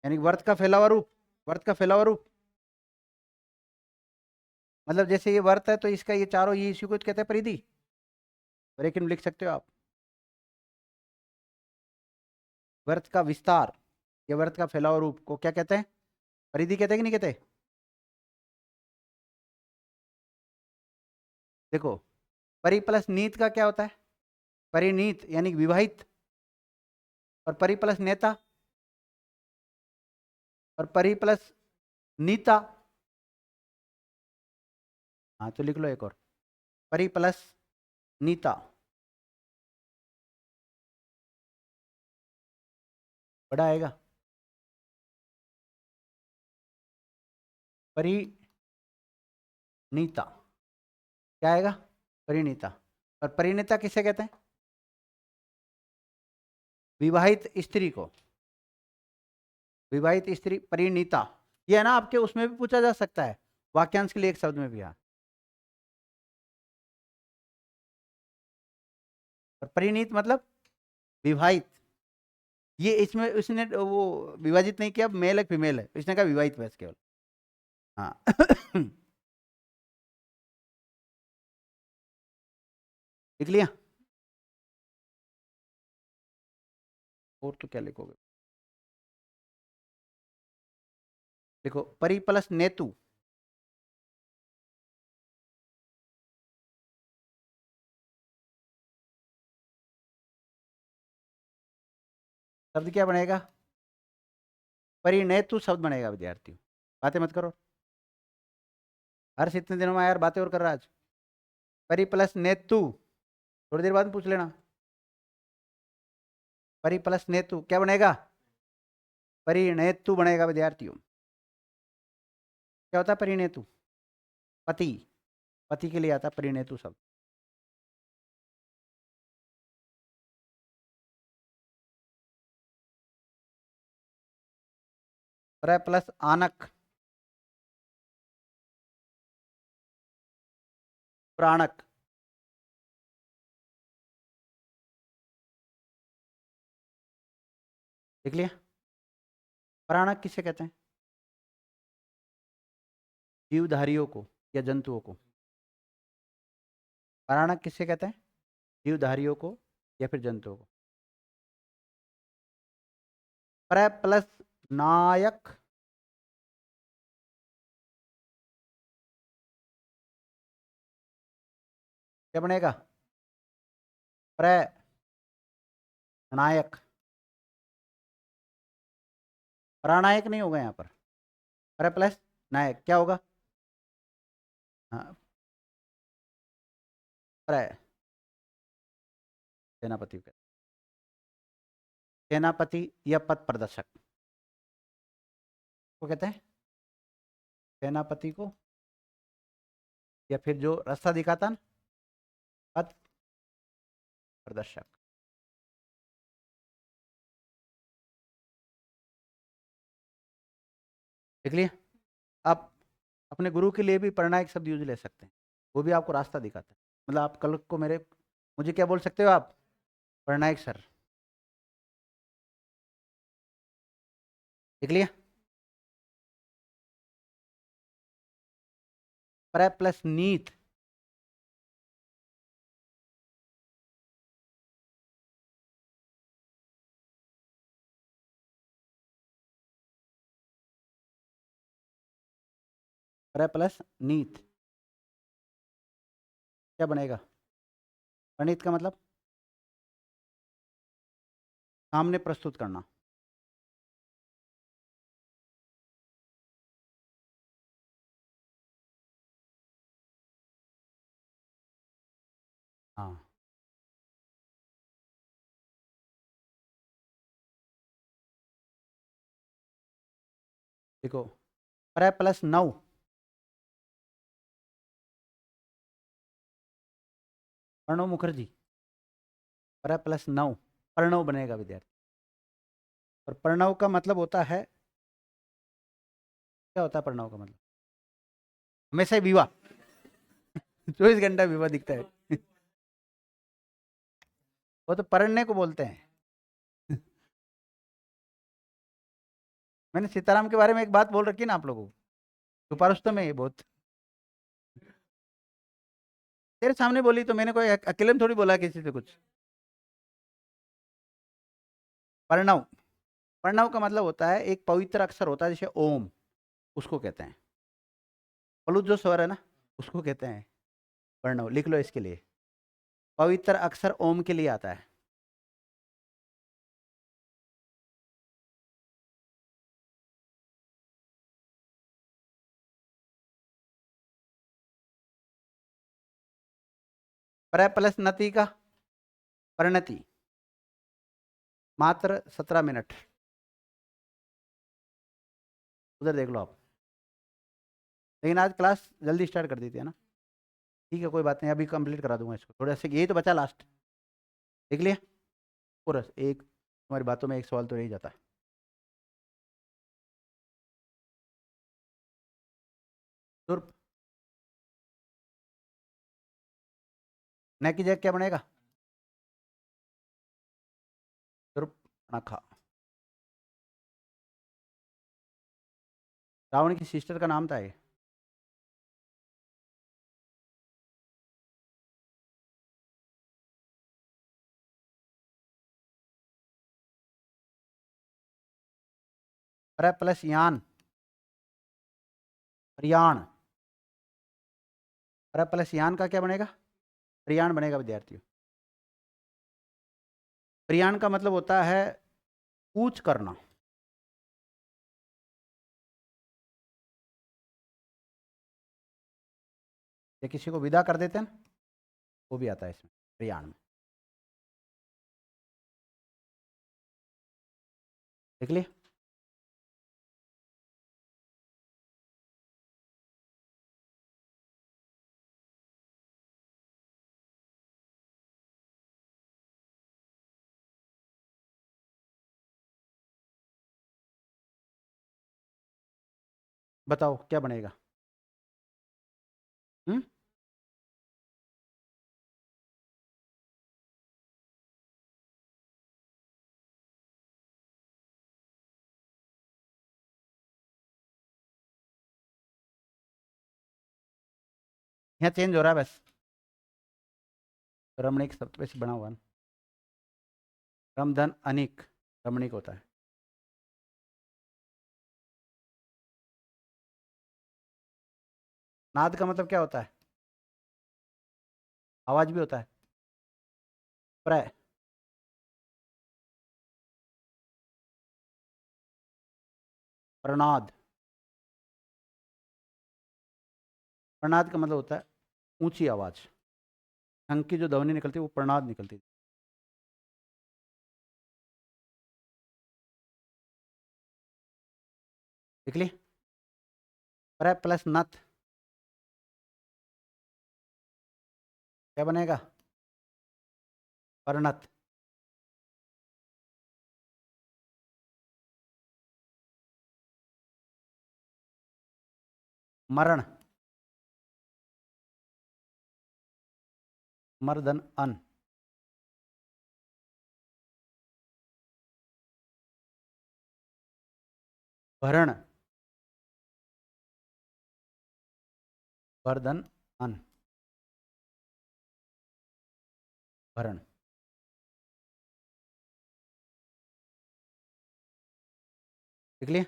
यानी वर्त का फैला हुआ रूप। वर्त का फैला हुआ रूप मतलब जैसे ये वर्त है तो इसका ये चारों ये इसी को कहते हैं परिधि। ब्रेक इन लिख सकते हो आप। वर्त का विस्तार या वर्त का फैला हुआ रूप को क्या कहते हैं? परिधि कहते हैं कि नहीं कहते? देखो, परि प्लस नीत का क्या होता है? परिनीत यानी विवाहित। और परि प्लस नेता और परि प्लस नीता। हाँ तो लिख लो एक और, परि प्लस नीता। बड़ा आएगा परिनीता। क्या आएगा? परिणीता। और परिणीता किसे कहते हैं? विवाहित स्त्री को। विवाहित स्त्री परिणीता। ये है ना आपके उसमें भी पूछा जा सकता है, वाक्यांश के लिए एक शब्द में भी। हाँ, और परिणीत मतलब विवाहित। ये इसमें उसने वो विभाजित नहीं किया मेल है फीमेल है, इसने कहा विवाहित बस केवल। हाँ लिख लिया। और तो क्या लिखोगे? देखो, परि प्लस नेतु। शब्द क्या बनेगा? परिनेतु शब्द बनेगा विद्यार्थियों। बातें मत करो, हर इतने दिनों में यार बातें और कर रहा आज। परि प्लस नेतु, थोड़ी देर बाद में पूछ लेना। परि प्लस नेतु क्या बनेगा? परिनेतु बनेगा विद्यार्थियों। क्या होता है परिनेतु? पति। पति के लिए आता है परिनेतु शब्द। पर प्लस आनक, प्राणक। देख लिया। प्राणक किसे कहते हैं? जीवधारियों को या जंतुओं को। प्राणक किसे कहते हैं? जीवधारियों को या फिर जंतुओं को। पर प्लस नायक क्या बनेगा? नायक। प्राणायक नहीं होगा यहाँ पर। पर प्लस नायक क्या होगा? हाँ, पर सेनापति का। सेनापति या पथ प्रदर्शक को कहते हैं। सेनापति को या फिर जो रास्ता दिखाता ना, पथ प्रदर्शक। देख लिया। आप अपने गुरु के लिए भी प्रणयक शब्द यूज ले सकते हैं, वो भी आपको रास्ता दिखाता है। मतलब आप कल को मेरे मुझे क्या बोल सकते हो आप? प्रणयक सर। देख लिया। पर प्लस नीत पर प्लस नीत क्या बनेगा? प्रणीत का मतलब सामने प्रस्तुत करना। देखो, पर प्लस 9, प्रणव मुखर्जी, पर प्लस 9 प्रणव बनेगा विद्यार्थी। और प्रणव का मतलब होता है, क्या होता है प्रणव का मतलब? हमेशा ही विवाह। 24 घंटा विवाह दिखता है। वो तो पढ़ने को बोलते हैं। मैंने सीताराम के बारे में एक बात बोल रखी ना आप लोगों को, छुपा रुस्तम है ये बहुत। तेरे सामने बोली तो मैंने कोई अकेले में थोड़ी बोला किसी से कुछ। प्रणव, प्रणव का मतलब होता है एक पवित्र अक्षर होता है, जैसे ओम, उसको कहते हैं। प्लुत जो स्वर है ना, उसको कहते हैं प्रणव। लिख लो इसके लिए, पवित्र अक्षर ओम के लिए आता है। पर प्लस नति का, परिणति, मात्र 17 मिनट। उधर देख लो आप। लेकिन आज क्लास जल्दी स्टार्ट कर दी थी है ना। ठीक है, कोई बात नहीं, अभी कंप्लीट करा दूंगा इसको थोड़ा से, यही तो बचा लास्ट। देख लिया पूरा एक, तुम्हारी बातों में एक सवाल तो रह ही जाता है। तुर्प, न की जगह क्या बनेगा? तुर्प नखा। रावण की सिस्टर का नाम था ये। पर प्लस यान, प्रयाण। पर प्लस यान का क्या बनेगा? प्रयाण बनेगा विद्यार्थियों। प्रयाण का मतलब होता है कूच करना। या किसी को विदा कर देते हैं ना, वो भी आता है इसमें, प्रयाण में। देख लिए। बताओ क्या बनेगा? हम्म, यहाँ चेंज हो रहा है बस। रमणीक शब्द से बना हुआ है। रमधन अनिक, रमणीक होता है। नाद का मतलब क्या होता है? आवाज भी होता है। प्रय, प्रनाद। प्रनाद का मतलब होता है ऊंची आवाज। शंख की जो ध्वनि निकलती है वो प्रनाद निकलती है। देख लिए। प्रय प्लस नथ, क्या बनेगा? परनत। मरण, मर्दन अन। भरण, वर्धन अन, भरण। देख लिए।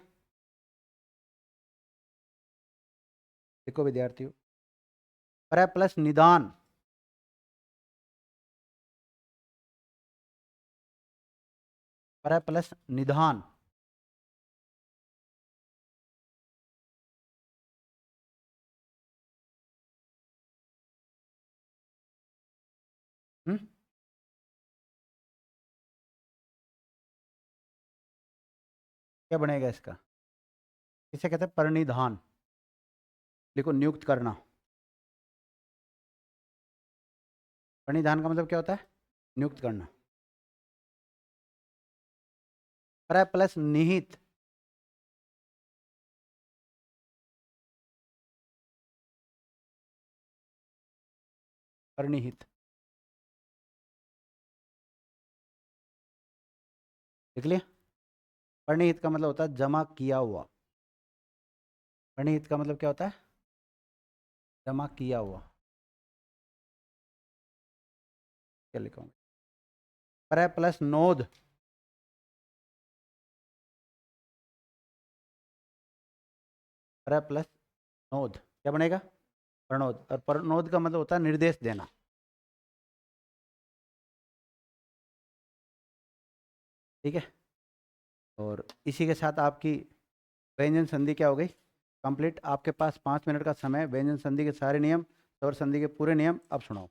देखो विद्यार्थियों, प्रय प्लस निदान, प्रय प्लस निधान। क्या बनेगा इसका? इसे कहते हैं परिनिधान। लिखो नियुक्त करना। परिनिधान का मतलब क्या होता है? नियुक्त करना। पर प्लस निहित। परिनिहित देख लिया। परिनिहित का मतलब होता है जमा किया हुआ। परिनिहित का मतलब क्या होता है? जमा किया हुआ। क्या लिखूंगा? पर प्लस नोद। पर प्लस नोद क्या बनेगा? प्रणोद। और प्रणोद का मतलब होता है निर्देश देना। ठीक है। और इसी के साथ आपकी व्यंजन संधि क्या हो गई? कंप्लीट। आपके पास 5 मिनट का समय। व्यंजन संधि के सारे नियम, स्वर संधि के पूरे नियम अब सुनाओ।